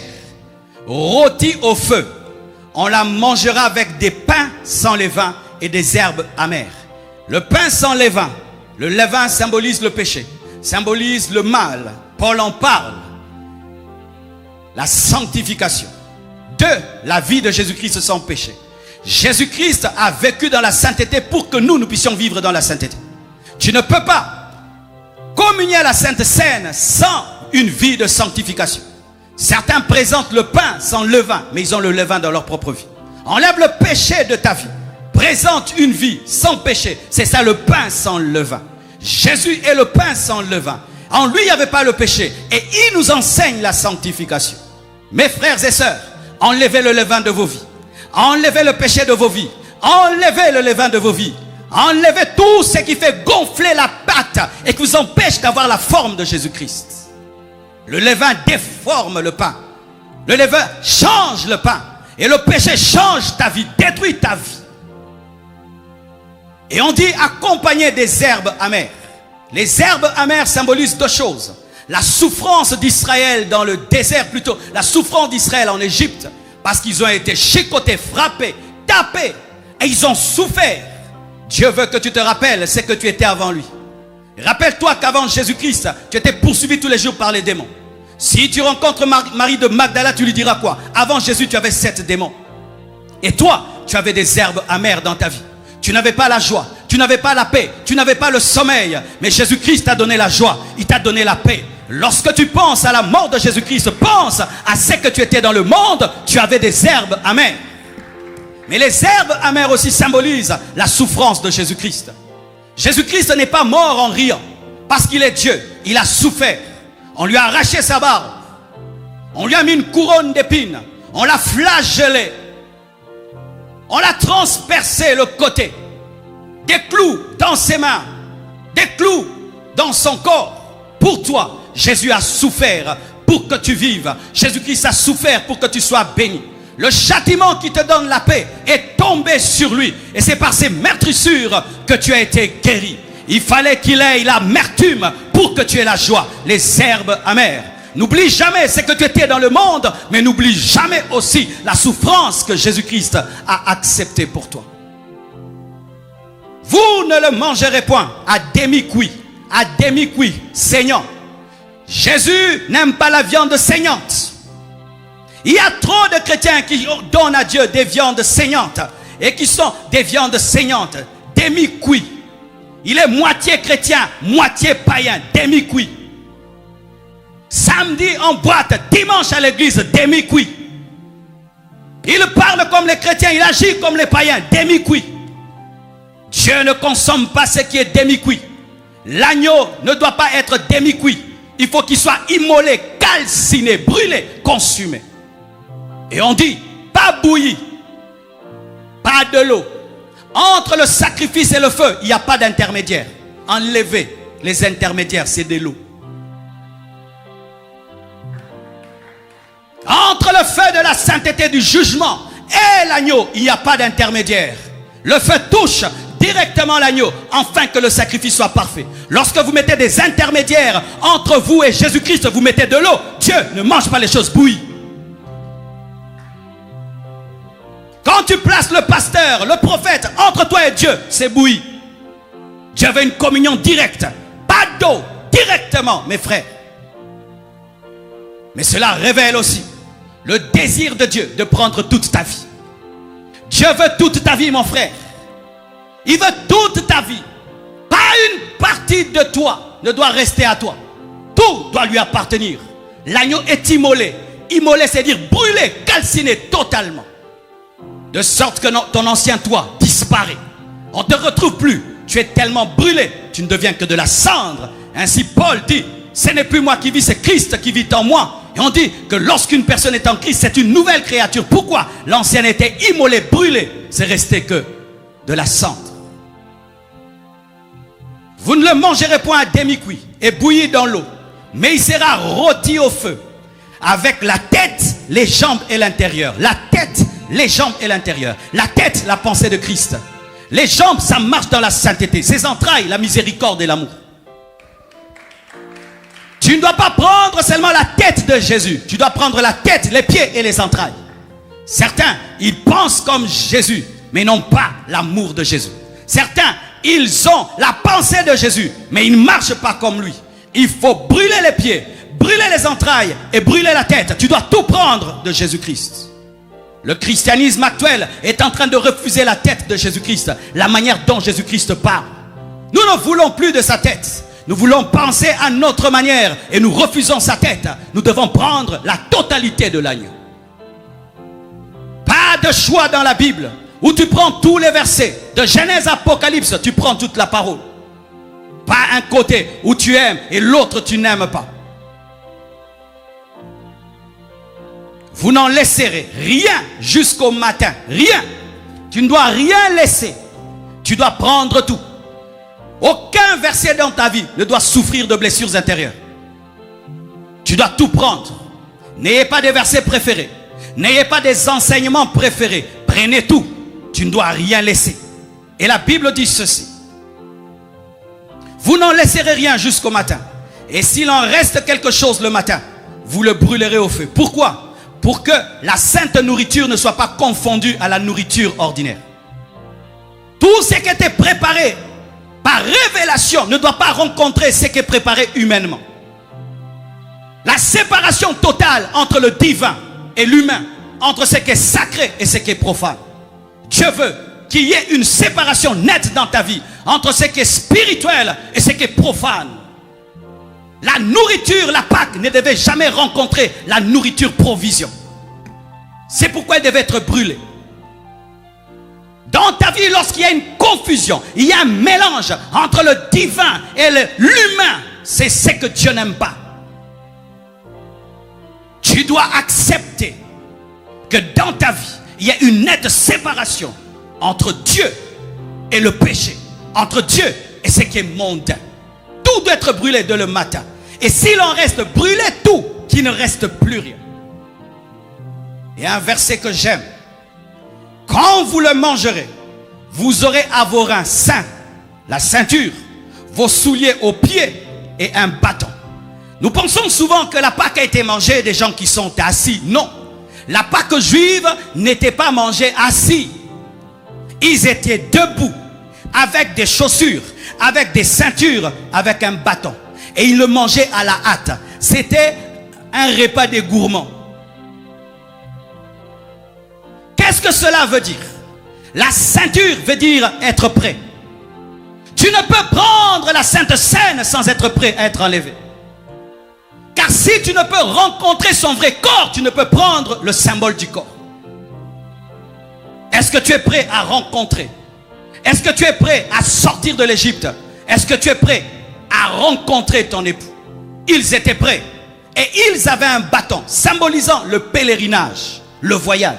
rôtie au feu. On la mangera avec des pains sans levain et des herbes amères. Le pain sans levain, le levain symbolise le péché, symbolise le mal. Paul en parle. La sanctification de la vie de Jésus-Christ sans péché. Jésus-Christ a vécu dans la sainteté pour que nous puissions vivre dans la sainteté. Tu ne peux pas communier à la Sainte Seine sans une vie de sanctification. Certains présentent le pain sans levain, mais ils ont le levain dans leur propre vie. Enlève le péché de ta vie. Présente une vie sans péché. C'est ça le pain sans levain. Jésus est le pain sans levain. En lui, il n'y avait pas le péché. Et il nous enseigne la sanctification. Mes frères et sœurs, enlevez le levain de vos vies. Enlevez le péché de vos vies. Enlevez le levain de vos vies. Enlevez tout ce qui fait gonfler la pâte et qui vous empêche d'avoir la forme de Jésus-Christ. Le levain déforme le pain. Le levain change le pain. Et le péché change ta vie, détruit ta vie. Et on dit accompagner des herbes amères. Les herbes amères symbolisent deux choses. La souffrance d'Israël dans le désert, plutôt la souffrance d'Israël en Égypte, parce qu'ils ont été chicotés, frappés, tapés, et ils ont souffert. Dieu veut que tu te rappelles ce que tu étais avant lui. Rappelle-toi qu'avant Jésus-Christ, tu étais poursuivi tous les jours par les démons. Si tu rencontres Marie de Magdala, tu lui diras quoi? Avant Jésus, tu avais 7 démons. Et toi, tu avais des herbes amères dans ta vie. Tu n'avais pas la joie, tu n'avais pas la paix, tu n'avais pas le sommeil. Mais Jésus-Christ t'a donné la joie, il t'a donné la paix. Lorsque tu penses à la mort de Jésus-Christ, pense à ce que tu étais dans le monde, tu avais des herbes amères. Mais les herbes amères aussi symbolisent la souffrance de Jésus-Christ. Jésus-Christ n'est pas mort en riant, parce qu'il est Dieu, il a souffert. On lui a arraché sa barbe, on lui a mis une couronne d'épines, on l'a flagellé, on l'a transpercé le côté, des clous dans ses mains, des clous dans son corps. Pour toi, Jésus a souffert pour que tu vives. Jésus-Christ a souffert pour que tu sois béni. Le châtiment qui te donne la paix est tombé sur lui. Et c'est par ses meurtrissures que tu as été guéri. Il fallait qu'il ait l'amertume pour que tu aies la joie. Les herbes amères. N'oublie jamais ce que tu étais dans le monde, mais n'oublie jamais aussi la souffrance que Jésus-Christ a acceptée pour toi. Vous ne le mangerez point à demi-cuit, saignant. Jésus n'aime pas la viande saignante. Il y a trop de chrétiens qui donnent à Dieu des viandes saignantes et qui sont des viandes saignantes, demi-cuit. Il est moitié chrétien, moitié païen, demi-cuit. Samedi en boîte, dimanche à l'église, demi-cuit. Il parle comme les chrétiens, il agit comme les païens, demi-cuit. Dieu ne consomme pas ce qui est demi-cuit. L'agneau ne doit pas être demi-cuit. Il faut qu'il soit immolé, calciné, brûlé, consumé. Et on dit, pas bouilli, pas de l'eau. Entre le sacrifice et le feu, il n'y a pas d'intermédiaire. Enlevez les intermédiaires, c'est de l'eau. Entre le feu de la sainteté du jugement et l'agneau, il n'y a pas d'intermédiaire. Le feu touche directement l'agneau, afin que le sacrifice soit parfait. Lorsque vous mettez des intermédiaires entre vous et Jésus-Christ, vous mettez de l'eau. Dieu ne mange pas les choses bouillies. Quand tu places le pasteur, le prophète entre toi et Dieu, c'est bouilli. Dieu veut une communion directe, pas d'eau, directement, mes frères. Mais cela révèle aussi le désir de Dieu de prendre toute ta vie. Dieu veut toute ta vie, mon frère. Il veut toute ta vie. Pas une partie de toi ne doit rester à toi. Tout doit lui appartenir. L'agneau est immolé. Immolé, c'est dire brûlé, calciné totalement. De sorte que ton ancien toi disparaît. On ne te retrouve plus. Tu es tellement brûlé, tu ne deviens que de la cendre. Ainsi Paul dit, ce n'est plus moi qui vis, c'est Christ qui vit en moi. Et on dit que lorsqu'une personne est en Christ, c'est une nouvelle créature. Pourquoi? L'ancien était immolé, brûlé. C'est resté que de la cendre. Vous ne le mangerez point à demi-cuit et bouilli dans l'eau, mais il sera rôti au feu, avec la tête, les jambes et l'intérieur. La tête, les jambes et l'intérieur. La tête, la pensée de Christ. Les jambes, ça marche dans la sainteté. Ses entrailles, la miséricorde et l'amour. Tu ne dois pas prendre seulement la tête de Jésus. Tu dois prendre la tête, les pieds et les entrailles. Certains, ils pensent comme Jésus, mais n'ont pas l'amour de Jésus. Certains, ils ont la pensée de Jésus, mais ils ne marchent pas comme lui. Il faut brûler les pieds, brûler les entrailles et brûler la tête. Tu dois tout prendre de Jésus-Christ. Le christianisme actuel est en train de refuser la tête de Jésus-Christ, la manière dont Jésus-Christ parle. Nous ne voulons plus de sa tête. Nous voulons penser à notre manière et nous refusons sa tête. Nous devons prendre la totalité de l'agneau. Pas de choix dans la Bible où tu prends tous les versets. De Genèse à Apocalypse, tu prends toute la parole. Pas un côté où tu aimes et l'autre tu n'aimes pas. Vous n'en laisserez rien jusqu'au matin. Rien. Tu ne dois rien laisser. Tu dois prendre tout. Aucun verset dans ta vie ne doit souffrir de blessures intérieures. Tu dois tout prendre. N'ayez pas des versets préférés. N'ayez pas des enseignements préférés. Prenez tout. Tu ne dois rien laisser. Et la Bible dit ceci. Vous n'en laisserez rien jusqu'au matin. Et s'il en reste quelque chose le matin, vous le brûlerez au feu. Pourquoi? Pour que la sainte nourriture ne soit pas confondue à la nourriture ordinaire. Tout ce qui était préparé par révélation ne doit pas rencontrer ce qui est préparé humainement. La séparation totale entre le divin et l'humain, entre ce qui est sacré et ce qui est profane. Dieu veut qu'il y ait une séparation nette dans ta vie entre ce qui est spirituel et ce qui est profane. La nourriture, la Pâque, ne devait jamais rencontrer la nourriture provision. C'est pourquoi elle devait être brûlée. Dans ta vie, lorsqu'il y a une confusion, il y a un mélange entre le divin et l'humain, c'est ce que Dieu n'aime pas. Tu dois accepter que dans ta vie, il y a une nette séparation entre Dieu et le péché, entre Dieu et ce qui est mondain. Tout doit être brûlé dès le matin. Et s'il en reste brûlé tout, qu'il ne reste plus rien. Il y a un verset que j'aime. Quand vous le mangerez, vous aurez à vos reins saints la ceinture, vos souliers aux pieds et un bâton. Nous pensons souvent que la Pâque a été mangée des gens qui sont assis. Non, la Pâque juive n'était pas mangée assis. Ils étaient debout, avec des chaussures, avec des ceintures, avec un bâton. Et ils le mangeaient à la hâte. C'était un repas des gourmands. Qu'est-ce que cela veut dire? La ceinture veut dire être prêt. Tu ne peux prendre la Sainte Seine sans être prêt à être enlevé. Car si tu ne peux rencontrer son vrai corps, tu ne peux prendre le symbole du corps. Est-ce que tu es prêt à rencontrer? Est-ce que tu es prêt à sortir de l'Égypte? Est-ce que tu es prêt à rencontrer ton époux? Ils étaient prêts. Et ils avaient un bâton symbolisant le pèlerinage, le voyage.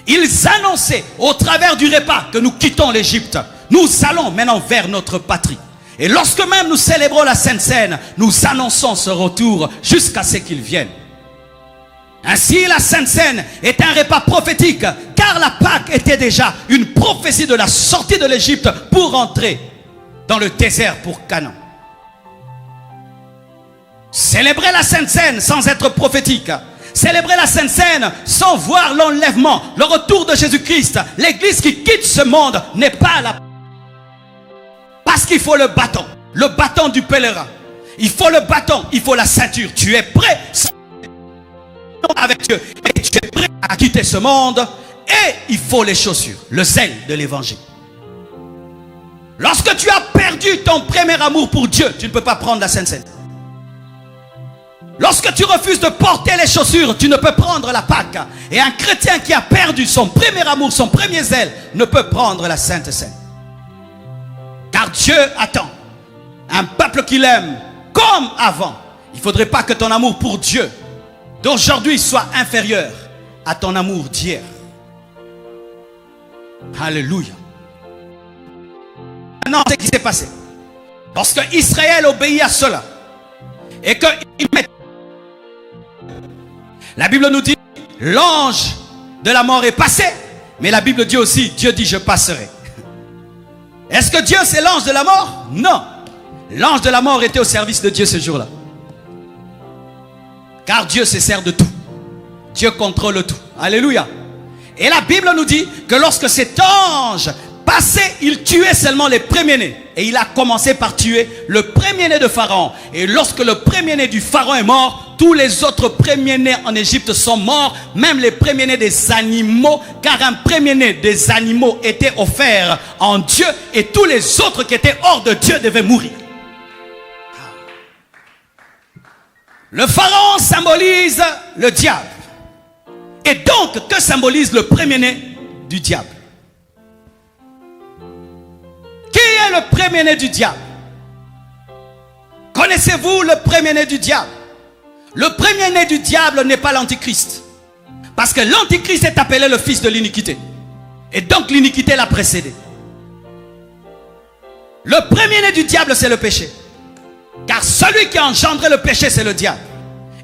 Ils annonçaient au travers du repas que nous quittons l'Égypte. Nous allons maintenant vers notre patrie. Et lorsque même nous célébrons la Sainte Seine, nous annonçons ce retour jusqu'à ce qu'il vienne. Ainsi, la Sainte Seine est un repas prophétique, car la Pâque était déjà une prophétie de la sortie de l'Égypte pour entrer dans le désert pour Canaan. Célébrer la Sainte Seine sans être prophétique, célébrer la Sainte Seine sans voir l'enlèvement, le retour de Jésus-Christ, l'Église qui quitte ce monde n'est pas la... Parce qu'il faut le bâton du pèlerin. Il faut le bâton, il faut la ceinture. Tu es prêt avec Dieu et tu es prêt à quitter ce monde et il faut les chaussures, le zèle de l'évangile. Lorsque tu as perdu ton premier amour pour Dieu, tu ne peux pas prendre la Sainte Seine. Lorsque tu refuses de porter les chaussures, tu ne peux prendre la Pâque. Et un chrétien qui a perdu son premier amour, son premier zèle, ne peut prendre la Sainte Seine. Car Dieu attend un peuple qu'il aime comme avant. Il ne faudrait pas que ton amour pour Dieu d'aujourd'hui soit inférieur à ton amour d'hier. Alléluia. Maintenant, ce qui s'est passé, lorsque Israël obéit à cela, et qu'il met... La Bible nous dit, l'ange de la mort est passé, mais la Bible dit aussi, Dieu dit, je passerai. Est-ce que Dieu c'est l'ange de la mort? Non. L'ange de la mort était au service de Dieu ce jour-là. Car Dieu se sert de tout. Dieu contrôle tout. Alléluia. Et la Bible nous dit que lorsque cet ange passait, il tuait seulement les premiers-nés. Et il a commencé par tuer le premier-né de Pharaon. Et lorsque le premier-né du Pharaon est mort, tous les autres premiers-nés en Égypte sont morts, même les premiers-nés des animaux, car un premier-né des animaux était offert en Dieu et tous les autres qui étaient hors de Dieu devaient mourir. Le pharaon symbolise le diable. Et donc, que symbolise le premier-né du diable? Qui est le premier-né du diable? Connaissez-vous le premier-né du diable? Le premier-né du diable n'est pas l'antichrist. Parce que l'antichrist est appelé le fils de l'iniquité. Et donc l'iniquité l'a précédé. Le premier-né du diable, c'est le péché. Car celui qui a engendré le péché, c'est le diable.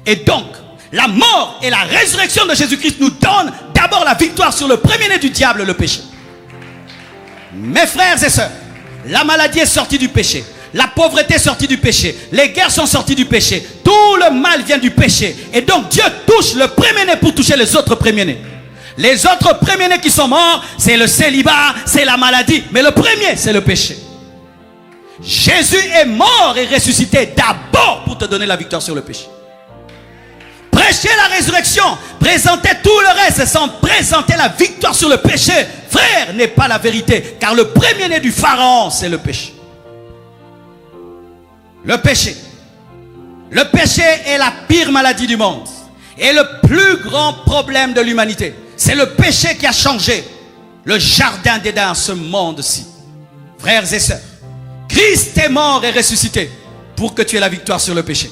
Et donc, la mort et la résurrection de Jésus-Christ nous donnent d'abord la victoire sur le premier-né du diable, le péché. Mes frères et sœurs, la maladie est sortie du péché. La pauvreté est sortie du péché. Les guerres sont sorties du péché. Tout le mal vient du péché. Et donc Dieu touche le premier-né pour toucher les autres premiers-nés. Les autres premiers-nés qui sont morts, c'est le célibat, c'est la maladie. Mais le premier, c'est le péché. Jésus est mort et ressuscité d'abord pour te donner la victoire sur le péché. Prêcher la résurrection, présenter tout le reste sans présenter la victoire sur le péché, frère, n'est pas la vérité. Car le premier-né du pharaon, c'est le péché. Le péché. Le péché est la pire maladie du monde. Et le plus grand problème de l'humanité. C'est le péché qui a changé le jardin d'Éden, ce monde-ci. Frères et sœurs, Christ est mort et ressuscité pour que tu aies la victoire sur le péché.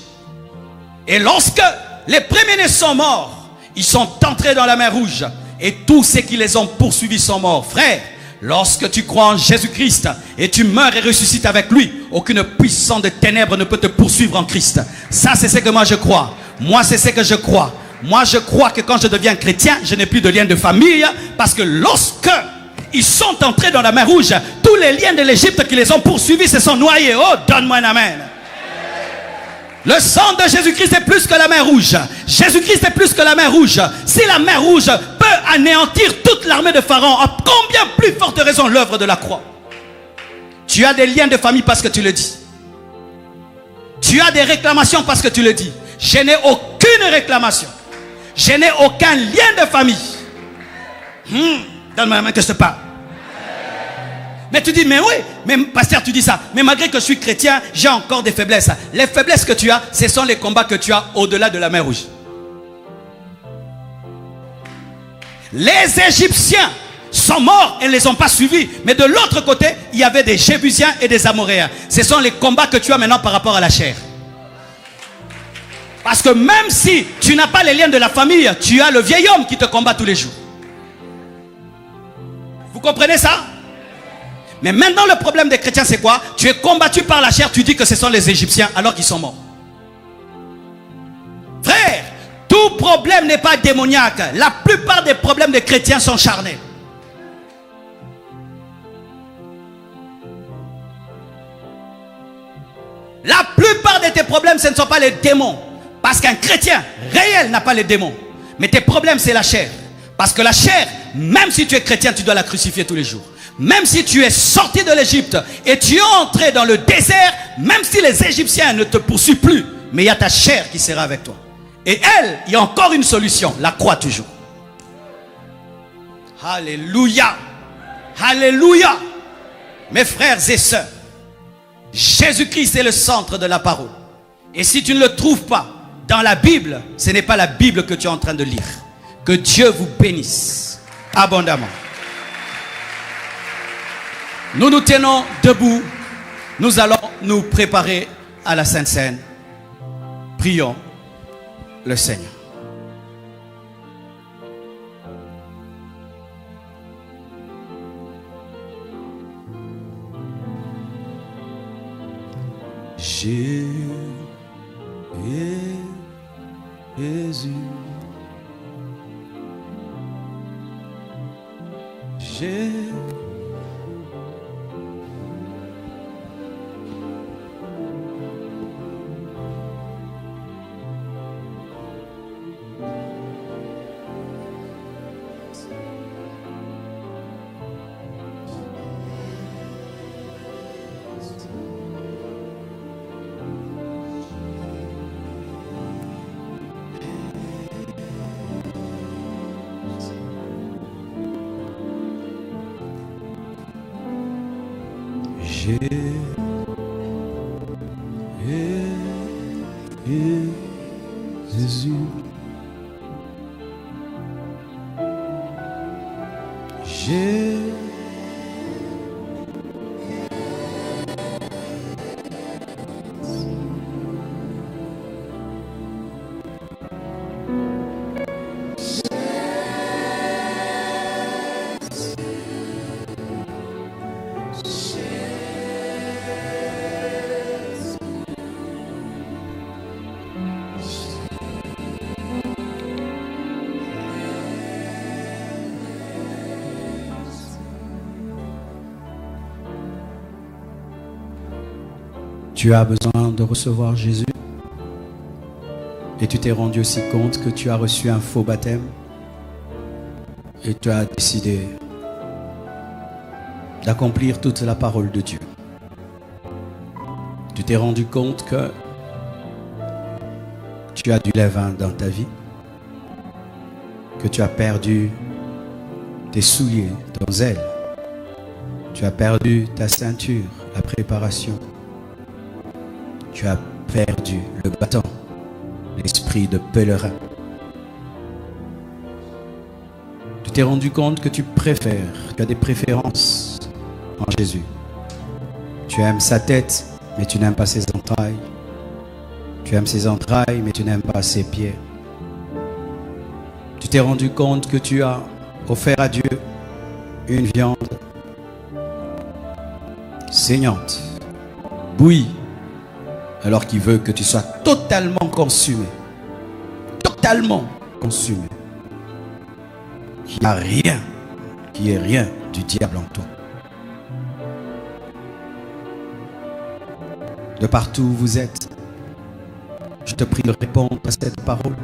Et lorsque les premiers-nés sont morts, ils sont entrés dans la mer Rouge. Et tous ceux qui les ont poursuivis sont morts. Frère, lorsque tu crois en Jésus-Christ et tu meurs et ressuscites avec lui, aucune puissance de ténèbres ne peut te poursuivre en Christ. Ça, c'est ce que moi je crois. Moi, c'est ce que je crois. Moi, je crois que quand je deviens chrétien, je n'ai plus de lien de famille. Parce que lorsque ils sont entrés dans la mer Rouge, tous les liens de l'Égypte qui les ont poursuivis se sont noyés. Oh, donne-moi un amen. Le sang de Jésus-Christ est plus que la mer Rouge. Jésus-Christ est plus que la mer Rouge. Si la mer Rouge peut anéantir toute l'armée de Pharaon, à combien plus forte raison l'œuvre de la croix? Tu as des liens de famille parce que tu le dis. Tu as des réclamations parce que tu le dis. Je n'ai aucune réclamation. Je n'ai aucun lien de famille. Donne-moi la main que je te parle. Mais tu dis, mais oui, mais pasteur, tu dis ça. Mais malgré que je suis chrétien, j'ai encore des faiblesses. Les faiblesses que tu as, ce sont les combats que tu as au-delà de la mer Rouge. Les Égyptiens sont morts et ne les ont pas suivis. Mais de l'autre côté, il y avait des Jébusiens et des Amoréens. Ce sont les combats que tu as maintenant par rapport à la chair. Parce que même si tu n'as pas les liens de la famille, tu as le vieil homme qui te combat tous les jours. Vous comprenez ça? Mais maintenant le problème des chrétiens c'est quoi? Tu es combattu par la chair, tu dis que ce sont les Égyptiens alors qu'ils sont morts. Frère, tout problème n'est pas démoniaque. La plupart des problèmes des chrétiens sont charnels. La plupart de tes problèmes ce ne sont pas les démons. Parce qu'un chrétien réel n'a pas les démons. Mais tes problèmes c'est la chair. Parce que la chair, même si tu es chrétien, tu dois la crucifier tous les jours. Même si tu es sorti de l'Égypte et tu es entré dans le désert, même si les Égyptiens ne te poursuivent plus, mais il y a ta chair qui sera avec toi. Et elle, il y a encore une solution, la croix toujours. Alléluia. Alléluia. Mes frères et sœurs, Jésus-Christ est le centre de la parole. Et si tu ne le trouves pas dans la Bible, ce n'est pas la Bible que tu es en train de lire. Que Dieu vous bénisse abondamment. Nous nous tenons debout. Nous allons nous préparer à la Sainte Seine. Prions le Seigneur. Jésus. Jésus. Jésus. Tu as besoin de recevoir Jésus et tu t'es rendu aussi compte que tu as reçu un faux baptême et tu as décidé d'accomplir toute la parole de Dieu. Tu t'es rendu compte que tu as du levain dans ta vie, que tu as perdu tes souliers, ton zèle, tu as perdu ta ceinture, la préparation. Tu as perdu le bâton, l'esprit de pèlerin. Tu t'es rendu compte que tu as des préférences en Jésus. Tu aimes sa tête, mais tu n'aimes pas ses entrailles. Tu aimes ses entrailles, mais tu n'aimes pas ses pieds. Tu t'es rendu compte que tu as offert à Dieu une viande saignante, bouillie, alors qu'il veut que tu sois totalement consumé. Totalement consumé. Qu'il n'y a rien, qu'il n'y ait rien du diable en toi. De partout où vous êtes, je te prie de répondre à cette parole.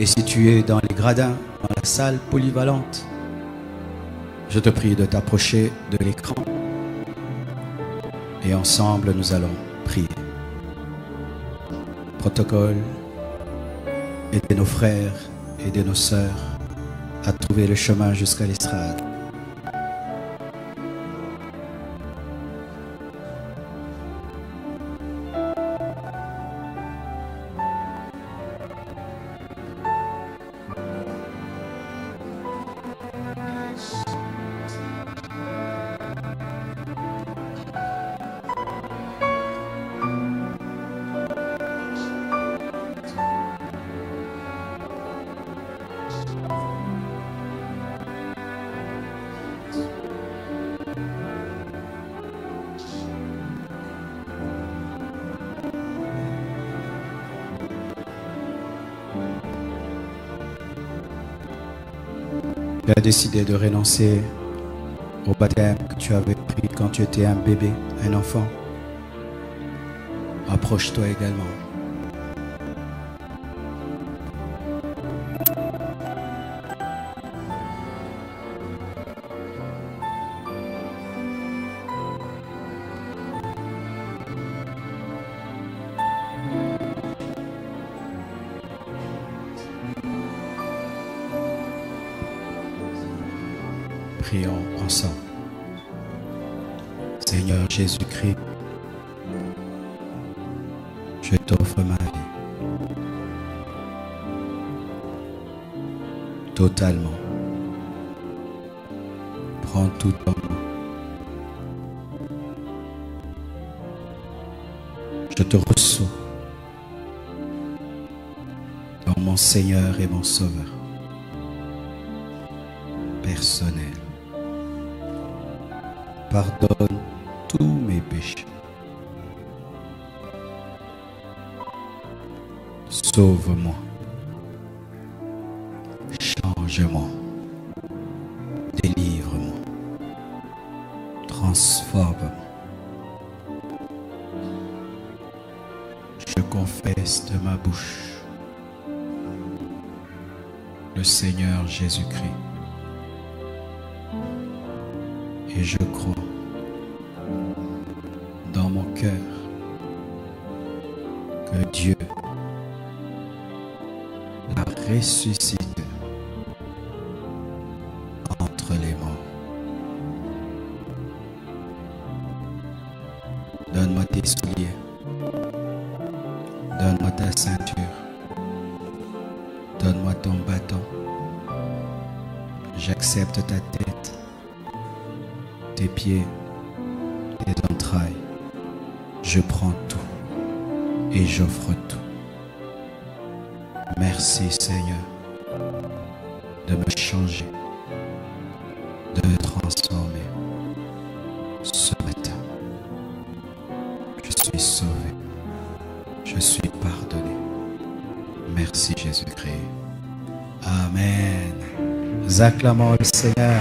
Et si tu es dans les gradins, dans la salle polyvalente, je te prie de t'approcher de l'écran. Et ensemble, nous allons prier. Protocole, aider nos frères, aider nos sœurs à trouver le chemin jusqu'à l'estrade. Tu as décidé de renoncer au baptême que tu avais pris quand tu étais un bébé, un enfant. Approche-toi également. Prions ensemble. Seigneur Jésus-Christ, je t'offre ma vie. Totalement. Prends tout en moi. Je te reçois dans mon Seigneur et mon Sauveur personnel. Pardonne tous mes péchés. Sauve-moi. Change-moi. Délivre-moi. Transforme-moi. Je confesse de ma bouche le Seigneur Jésus-Christ. Et je crois dans mon cœur que Dieu l'a ressuscité entre les morts. Donne-moi tes souliers. Donne-moi ta ceinture. ton bâton. J'accepte ta tête, tes pieds, tes entrailles. Je prends tout et j'offre tout. Merci Seigneur de me changer, de me transformer. Ce matin, je suis sauvé, je suis pardonné. Merci Jésus-Christ. Amen. Nous acclamons le Seigneur.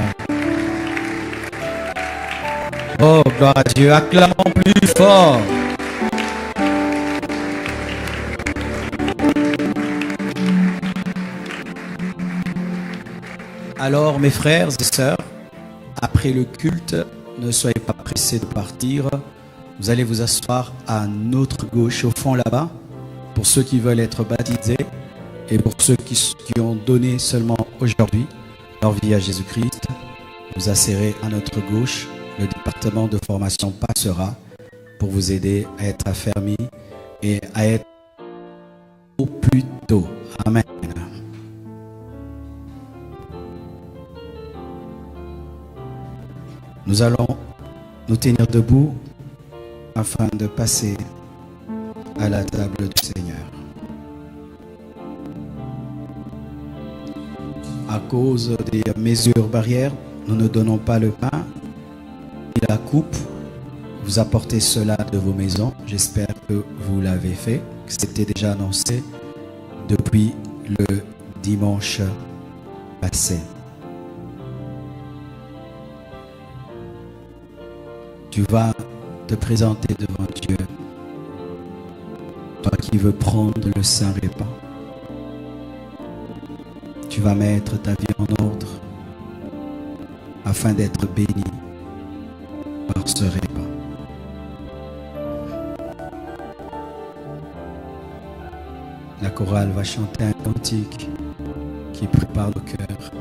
Oh, gloire à Dieu. Acclamons plus fort. Alors, mes frères et sœurs, après le culte, ne soyez pas pressés de partir. Vous allez vous asseoir à notre gauche, au fond là-bas, pour ceux qui veulent être baptisés et pour ceux qui ont donné seulement aujourd'hui leur vie à Jésus-Christ. Vous asserrez à notre gauche. Le département de formation passera pour vous aider à être affermi et à être au plus tôt. Amen. Nous allons nous tenir debout afin de passer à la table du Seigneur. À cause des mesures barrières, nous ne donnons pas le pain ni la coupe. Vous apportez cela de vos maisons. J'espère que vous l'avez fait. C'était déjà annoncé depuis le dimanche passé. Tu vas te présenter devant Dieu, toi qui veux prendre le saint repas. Tu vas mettre ta vie en ordre afin d'être béni par ce repas. La chorale va chanter un cantique qui prépare nos cœurs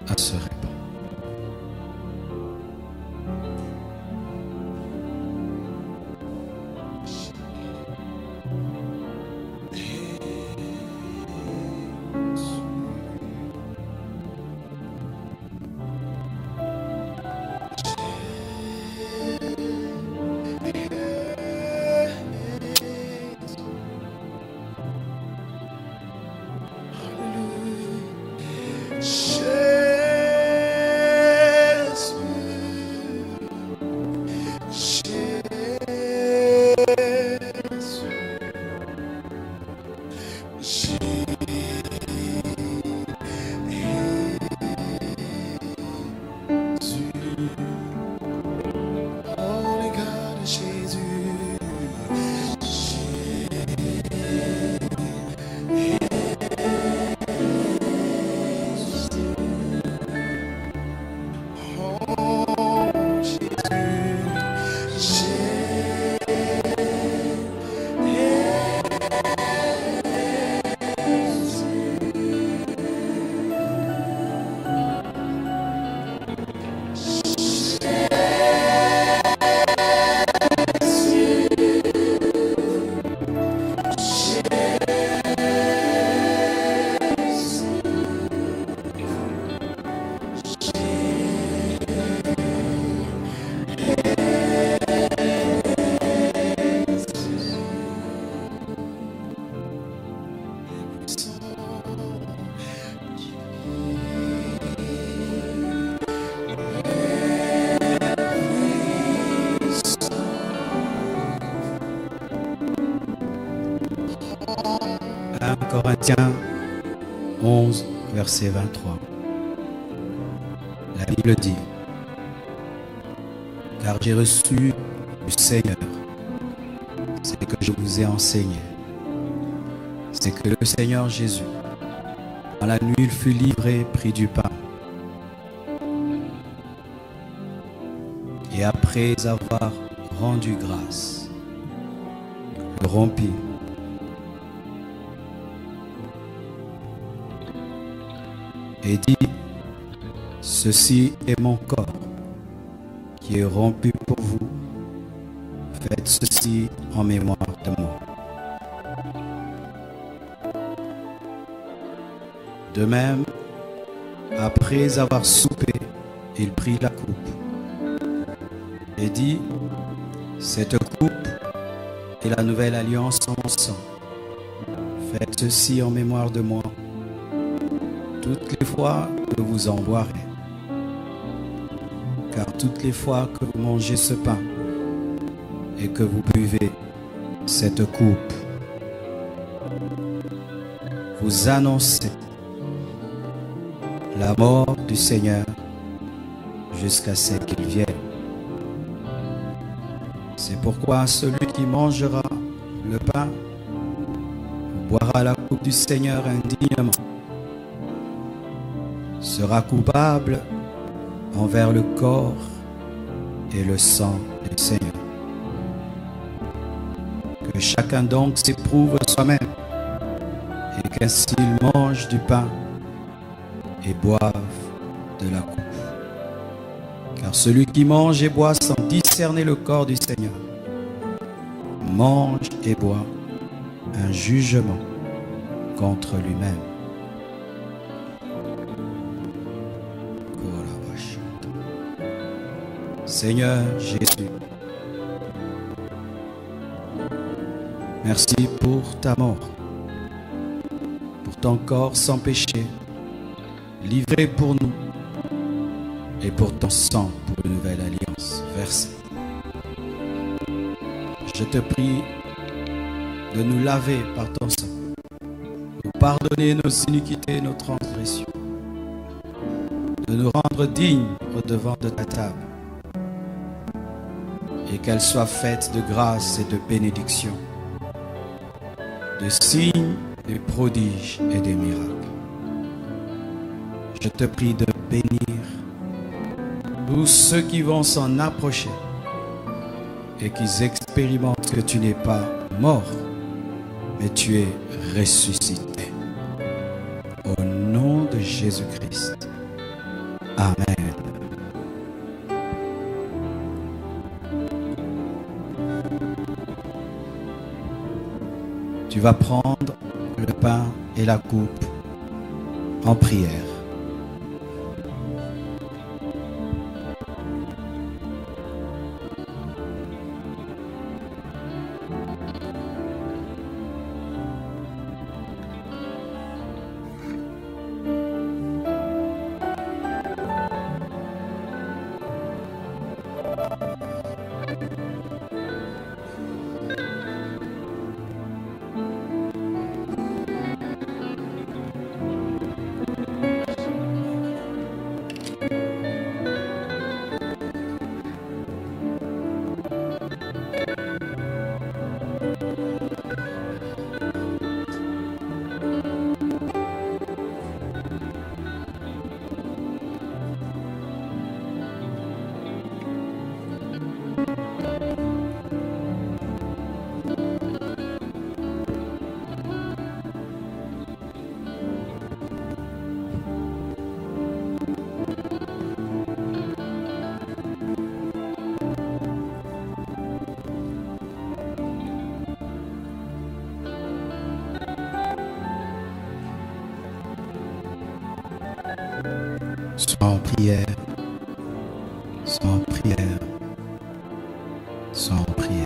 à ce repas. Corinthiens 11, verset 23. La Bible dit: car j'ai reçu du Seigneur ce que je vous ai enseigné. C'est que le Seigneur Jésus, dans la nuit, il fut livré, prit du pain. Et après avoir rendu grâce, le rompit. Et dit: ceci est mon corps qui est rompu pour vous. Faites ceci en mémoire de moi. De même, après avoir soupé, il prit la coupe et dit, cette coupe est la nouvelle alliance en mon sang. Faites ceci en mémoire de moi, toutes les fois que vous en boirez. Car toutes les fois que vous mangez ce pain et que vous buvez cette coupe, vous annoncez la mort du Seigneur jusqu'à ce qu'il vienne. C'est pourquoi celui qui mangera le pain ou boira la coupe du Seigneur indignement sera coupable envers le corps et le sang du Seigneur. Que chacun donc s'éprouve soi-même et qu'ainsi il mange du pain et boive de la coupe. Car celui qui mange et boit sans discerner le corps du Seigneur mange et boit un jugement contre lui-même. Seigneur Jésus, merci pour ta mort, pour ton corps sans péché, livré pour nous, et pour ton sang pour une nouvelle alliance versée. Je te prie de nous laver par ton sang, de nous pardonner nos iniquités et nos transgressions, de nous rendre dignes au-devant de ta table, et qu'elle soit faite de grâce et de bénédiction, de signes, de prodiges et des miracles. Je te prie de bénir tous ceux qui vont s'en approcher et qui expérimentent que tu n'es pas mort, mais tu es ressuscité. Au nom de Jésus-Christ. Amen. Tu vas prendre le pain et la coupe en prière. Sois en prière, sois en prière, sois en prière.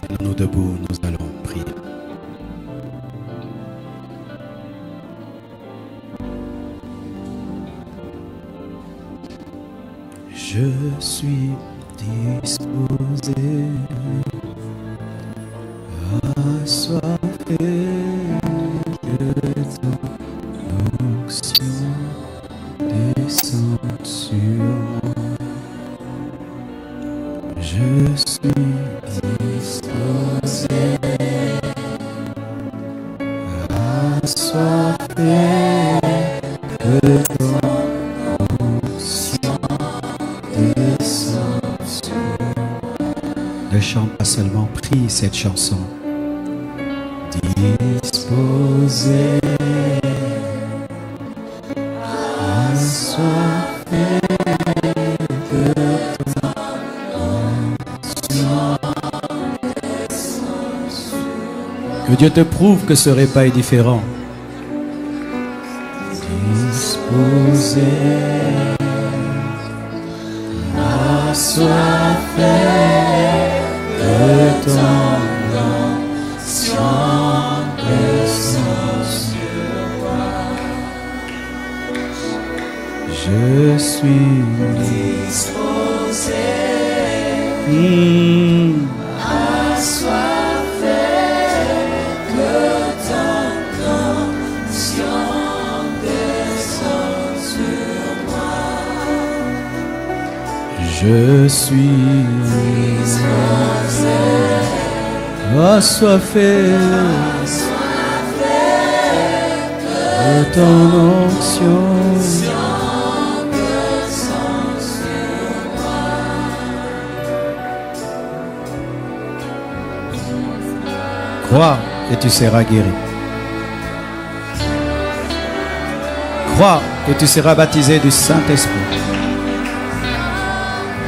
Tenons-nous debout, nous allons prier. Je suis disposé, assoiffé de ton onction, descend sur moi. Je suis disposé, assoiffé de ton ne chante pas seulement, prie cette chanson. disposé, assoiffé de ton onction. Que Dieu te prouve que ce repas est différent. Disposé, assoiffé de ton onction, descends sur moi. Je suis disposé, assoiffé de ton onction, descends sur moi. Je suis disposé, assoiffé de ton onction. Crois et tu seras guéri. Crois et tu seras baptisé du Saint-Esprit.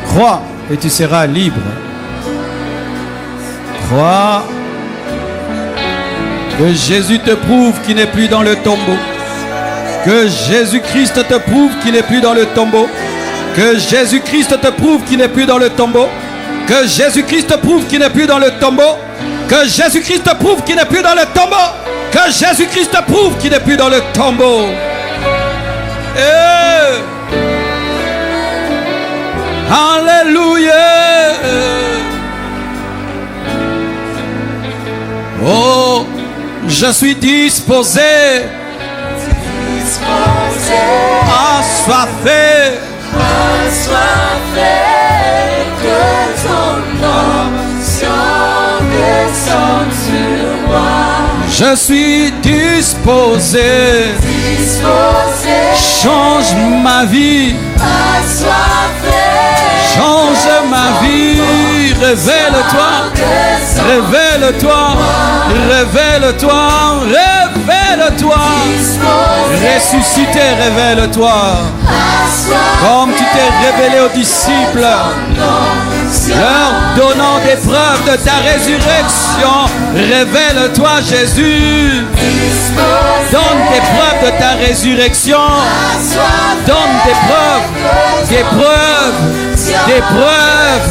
Crois et tu seras libre. Crois que Jésus te prouve qu'il n'est plus dans le tombeau. Que Jésus-Christ te prouve qu'il n'est plus dans le tombeau. Que Jésus-Christ te prouve qu'il n'est plus dans le tombeau. Que Jésus-Christ te prouve qu'il n'est plus dans le tombeau. Que Jésus-Christ te prouve qu'il n'est plus dans le tombeau. Que Jésus-Christ te prouve qu'il n'est plus dans le tombeau. Alléluia. Oh, je suis disposé, assoiffé, que ton onction descende sur moi. je suis disposé, change ma vie, change ma vie, révèle-toi, révèle-toi, révèle-toi, révèle-toi, ressuscité, révèle-toi, comme tu t'es révélé aux disciples, leur donnant des preuves de ta résurrection. Révèle-toi, Jésus, donne des preuves de ta résurrection, donne des preuves, des preuves, des preuves,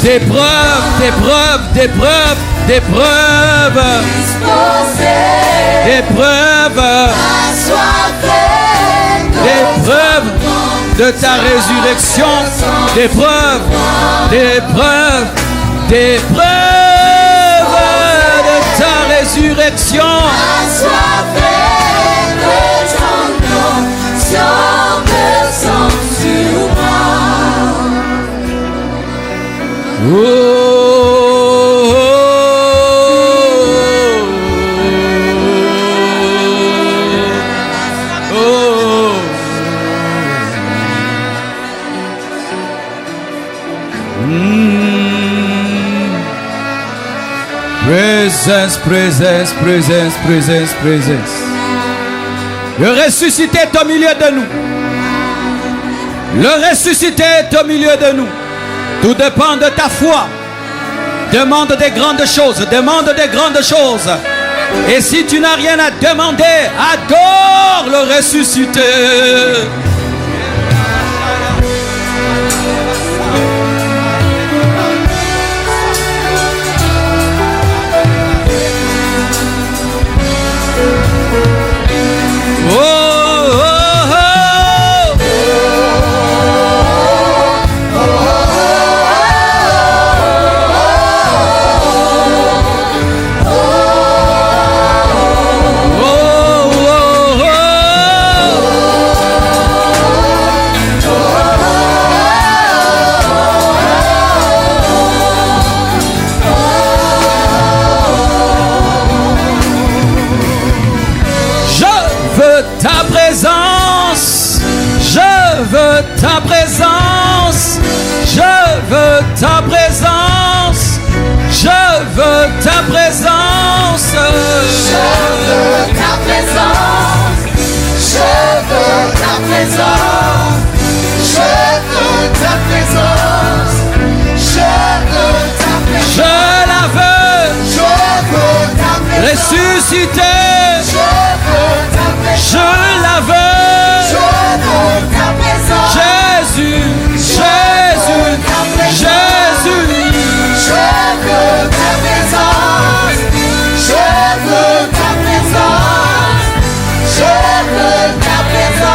des preuves, des preuves, des preuves, des preuves, des preuves, des preuves de ta résurrection, des preuves, des preuves, des preuves de ta résurrection. Présence, présence, présence, présence, présence. Le ressuscité est au milieu de nous. Le ressuscité est au milieu de nous. Tout dépend de ta foi. Demande des grandes choses. Demande des grandes choses. Et si tu n'as rien à demander, adore le ressuscité. Ta présence, je veux ta présence, je veux ta présence, ressuscité. Je la veux. Jésus, Jésus, Jésus. Je veux ta présence. Je veux ta présence. Je veux ta présence.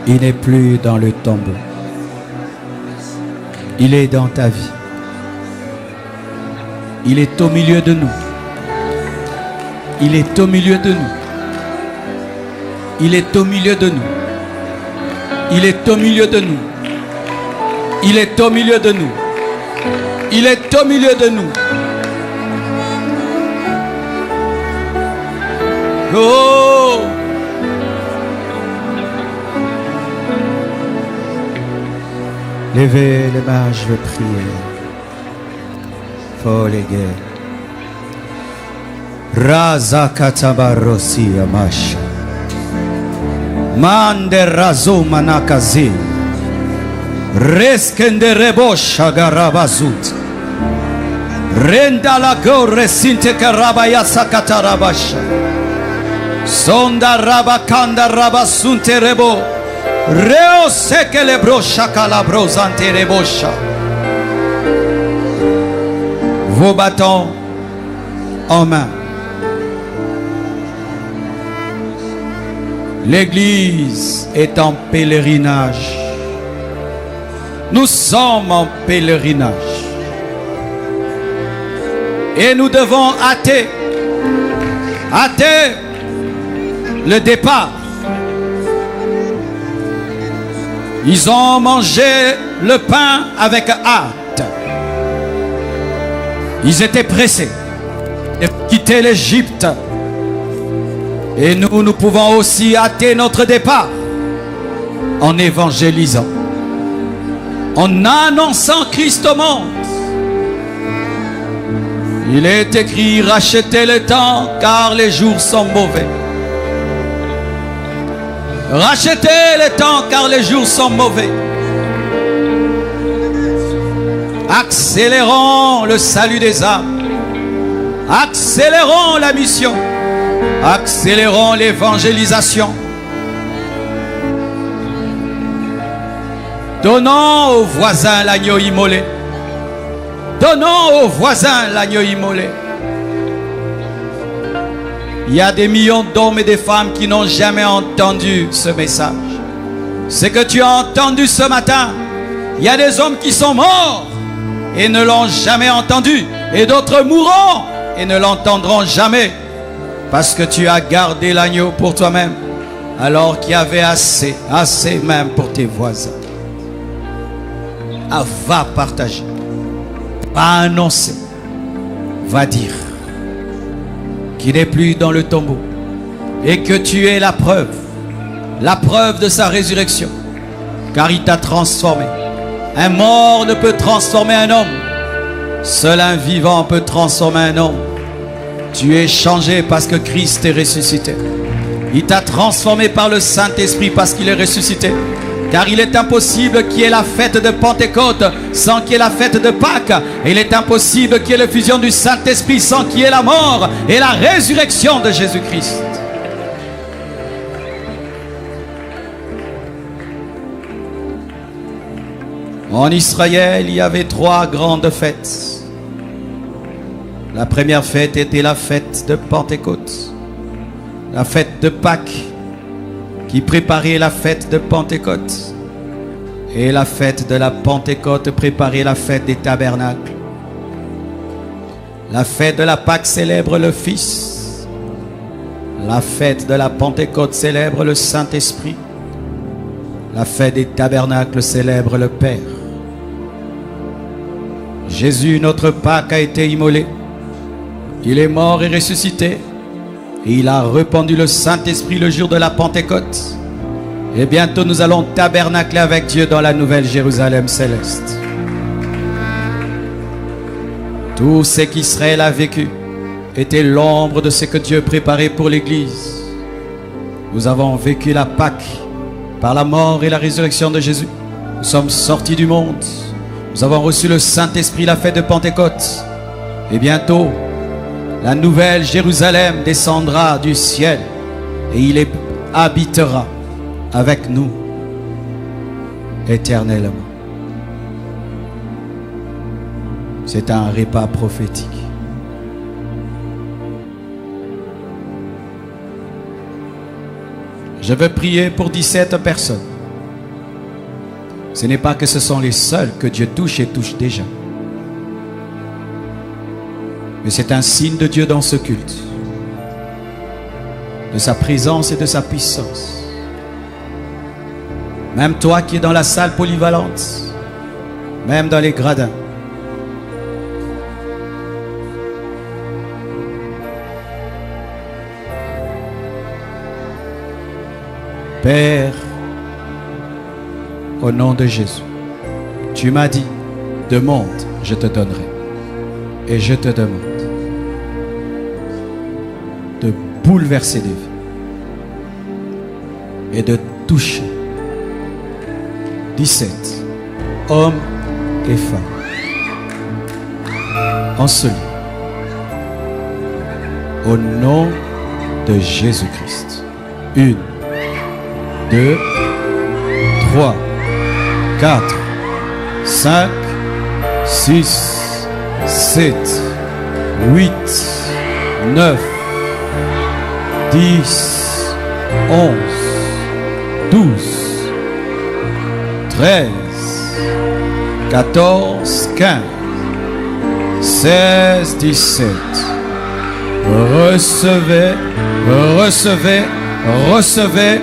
Il n'est plus dans le tombeau. Il est dans ta vie. Il est au milieu de nous. Il est au milieu de nous. Il est au milieu de nous. Il est au milieu de nous. Il est au milieu de nous. Il est au milieu de nous. Oh! Levez les mains, je veux prier. Pour les guerres. Raza katabarosi amash. Mande razo manakazi. Reskende rebosha garabazut. Renda la gore sinte karabaya sakatarabasha. Sonda rabakanda rabasunte rebo. Reo seke le brosha calabrosante rebosha. Vos bâtons en main. L'église est en pèlerinage. Nous sommes en pèlerinage. Et nous devons hâter le départ. Ils ont mangé le pain avec hâte. Ils étaient pressés de quitter l'Égypte. Et nous pouvons aussi hâter notre départ en évangélisant, en annonçant Christ au monde. Il est écrit, rachetez le temps car les jours sont mauvais. Rachetez le temps car les jours sont mauvais. Accélérons le salut des âmes. Accélérons la mission. Accélérons l'évangélisation. Donnons aux voisins l'agneau immolé. Donnons aux voisins l'agneau immolé. Il y a des millions d'hommes et de femmes qui n'ont jamais entendu ce message. Ce que tu as entendu ce matin, il y a des hommes qui sont morts et ne l'ont jamais entendu. Et d'autres mourront et ne l'entendront jamais. Parce que tu as gardé l'agneau pour toi-même. Alors qu'il y avait assez même pour tes voisins. Ah, va partager. Va annoncer. Va dire qu'il n'est plus dans le tombeau et que tu es la preuve de sa résurrection, car il t'a transformé. Un mort ne peut transformer un homme. Seul un vivant peut transformer un homme. Tu es changé parce que Christ est ressuscité. Il t'a transformé par le Saint-Esprit parce qu'il est ressuscité. Car il est impossible qu'il y ait la fête de Pentecôte sans qu'il y ait la fête de Pâques. Et il est impossible qu'il y ait l'effusion du Saint-Esprit sans qu'il y ait la mort et la résurrection de Jésus-Christ. En Israël, il y avait 3 grandes fêtes. La première fête était la fête de Pentecôte. La fête de Pâques, qui préparait la fête de Pentecôte. Et la fête de la Pentecôte préparait la fête des tabernacles. La fête de la Pâque célèbre le Fils. La fête de la Pentecôte célèbre le Saint-Esprit. La fête des tabernacles célèbre le Père. Jésus, notre Pâque, a été immolé. Il est mort et ressuscité. Et il a répandu le Saint-Esprit le jour de la Pentecôte. Et bientôt nous allons tabernacler avec Dieu dans la nouvelle Jérusalem céleste. Tout ce qu'Israël a vécu était l'ombre de ce que Dieu préparait pour l'Église. Nous avons vécu la Pâque par la mort et la résurrection de Jésus. Nous sommes sortis du monde. Nous avons reçu le Saint-Esprit, la fête de Pentecôte. Et bientôt, la nouvelle Jérusalem descendra du ciel et il habitera avec nous éternellement. C'est un repas prophétique. Je veux prier pour 17 personnes. Ce n'est pas que ce sont les seuls que Dieu touche et touche déjà. Mais c'est un signe de Dieu dans ce culte. De sa présence et de sa puissance. Même toi qui es dans la salle polyvalente. Même dans les gradins. Père, au nom de Jésus, tu m'as dit, demande, je te donnerai. Et je te demande de bouleverser des vies et de toucher 17 hommes et femmes en ce lieu. Au nom de Jésus-Christ. 1, 2, 3, 4, 5, 6, 7, 8, 9, 10, 11, 12, 13, 14, 15, 16, 17. Recevez, recevez, recevez,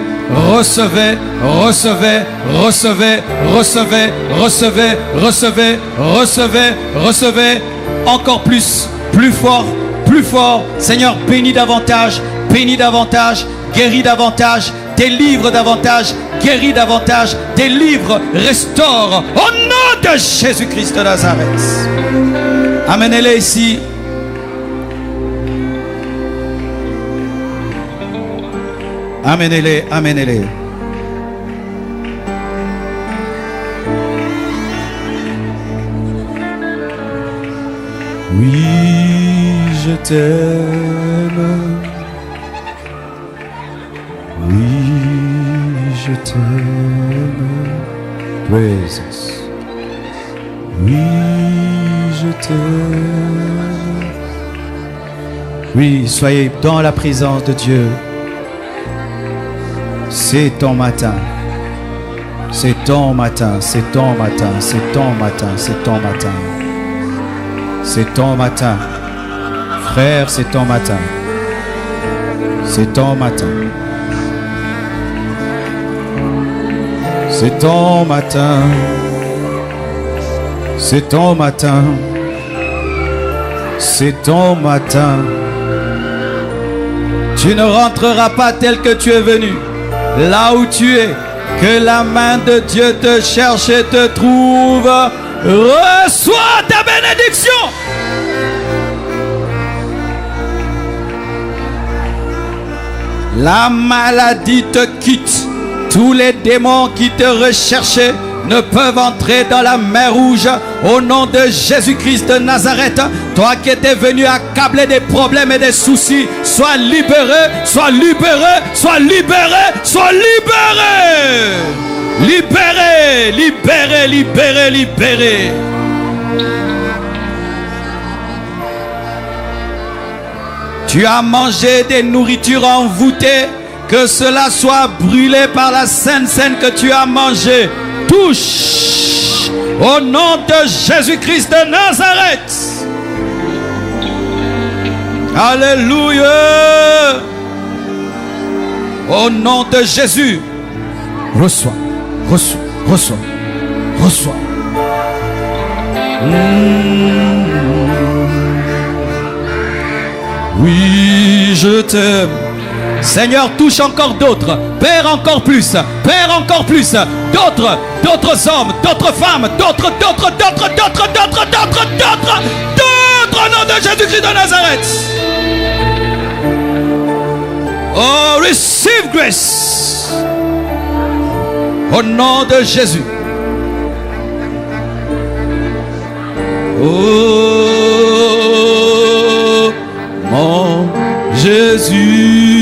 recevez, recevez, recevez, recevez, recevez, recevez, recevez, recevez, encore plus, plus fort, plus fort. Seigneur, bénis davantage, guéris davantage, délivre davantage, guéris davantage, délivre, restaure, au nom de Jésus-Christ de Nazareth. Amenez-les ici. Amenez-les, amenez-les. Oui, je t'aime. Oui, je t'aime. Présence. Oui, je t'aime. Oui, soyez dans la présence de Dieu. C'est ton matin. C'est ton matin, c'est ton matin, c'est ton matin, c'est ton matin. C'est ton matin. Frère, c'est ton matin. C'est ton matin. C'est ton matin. C'est ton matin. C'est ton matin. Tu ne rentreras pas tel que tu es venu. Là où tu es, Que la main de Dieu te cherche et te trouve. Reçois ta bénédiction. La maladie te quitte. Tous les démons qui te recherchaient ne peuvent entrer dans la mer rouge au nom de Jésus-Christ de Nazareth. Toi qui étais venu accabler des problèmes et des soucis, sois libéré, sois libéré, sois libéré, sois libéré. Libéré, libéré, libéré, libéré. Tu as mangé des nourritures envoûtées, que cela soit brûlé par la Sainte Seine que tu as mangé. Touche au nom de Jésus-Christ de Nazareth. Alléluia. Au nom de Jésus. Reçois, reçois, reçois, reçois. Oui, je t'aime. Seigneur, touche encore d'autres. Père, encore plus. Père, encore plus. D'autres hommes, d'autres femmes, d'autres au nom de Jésus-Christ de Nazareth. Oh, receive grace. Au nom de Jésus. Oh, mon Jésus.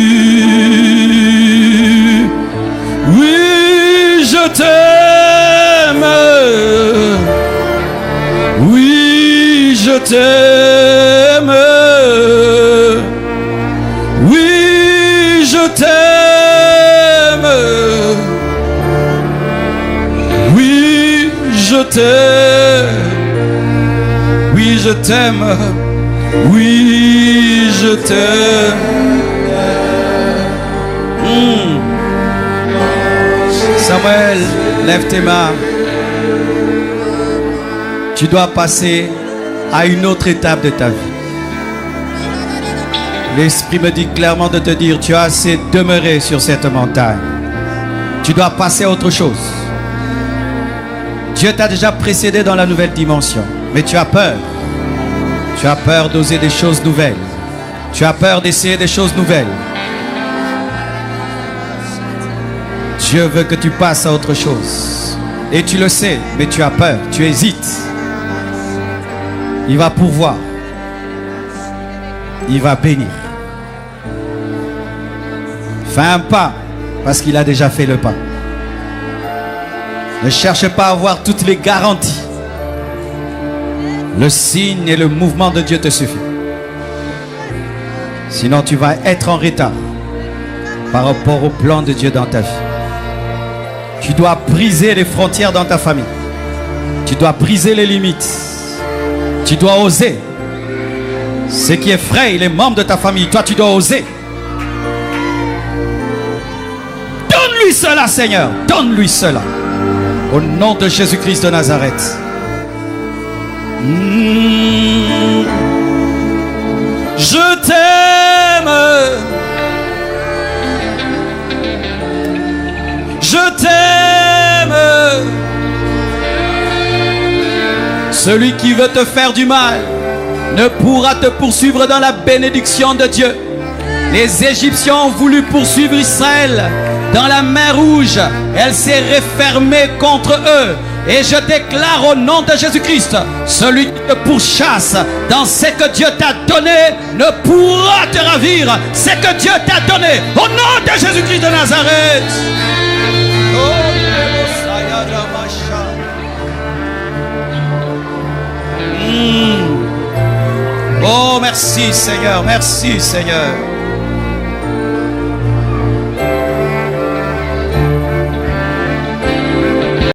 Oui, je t'aime. Oui, je t'aime. Oui, je t'aime. Oui, je t'aime. Oui, je t'aime. Oui, je t'aime. Samuel, lève tes mains. Tu dois passer à une autre étape de ta vie. L'Esprit me dit clairement de te dire, tu as assez demeuré sur cette montagne. Tu dois passer à autre chose. Dieu t'a déjà précédé dans la nouvelle dimension, mais tu as peur. Tu as peur d'oser des choses nouvelles. Tu as peur d'essayer des choses nouvelles. Dieu veut que tu passes à autre chose. Et tu le sais, mais tu as peur, tu hésites. Il va pourvoir. Il va bénir. Fais un pas, parce qu'il a déjà fait le pas. Ne cherche pas à avoir toutes les garanties. Le signe et le mouvement de Dieu te suffit. Sinon, tu vas être en retard par rapport au plan de Dieu dans ta vie. Tu dois briser les frontières dans ta famille. Tu dois briser les limites. Tu dois oser. Ce qui effraie les membres de ta famille, toi, tu dois oser. Donne-lui cela, Seigneur. Donne-lui cela. Au nom de Jésus-Christ de Nazareth. Je t'aime. Je t'aime. Celui qui veut te faire du mal ne pourra te poursuivre dans la bénédiction de Dieu. Les Égyptiens ont voulu poursuivre Israël dans la mer Rouge. Elle s'est refermée contre eux. Et je déclare au nom de Jésus-Christ, celui qui te pourchasse dans ce que Dieu t'a donné ne pourra te ravir. Ce que Dieu t'a donné au nom de Jésus-Christ de Nazareth. Oh, merci Seigneur, merci Seigneur.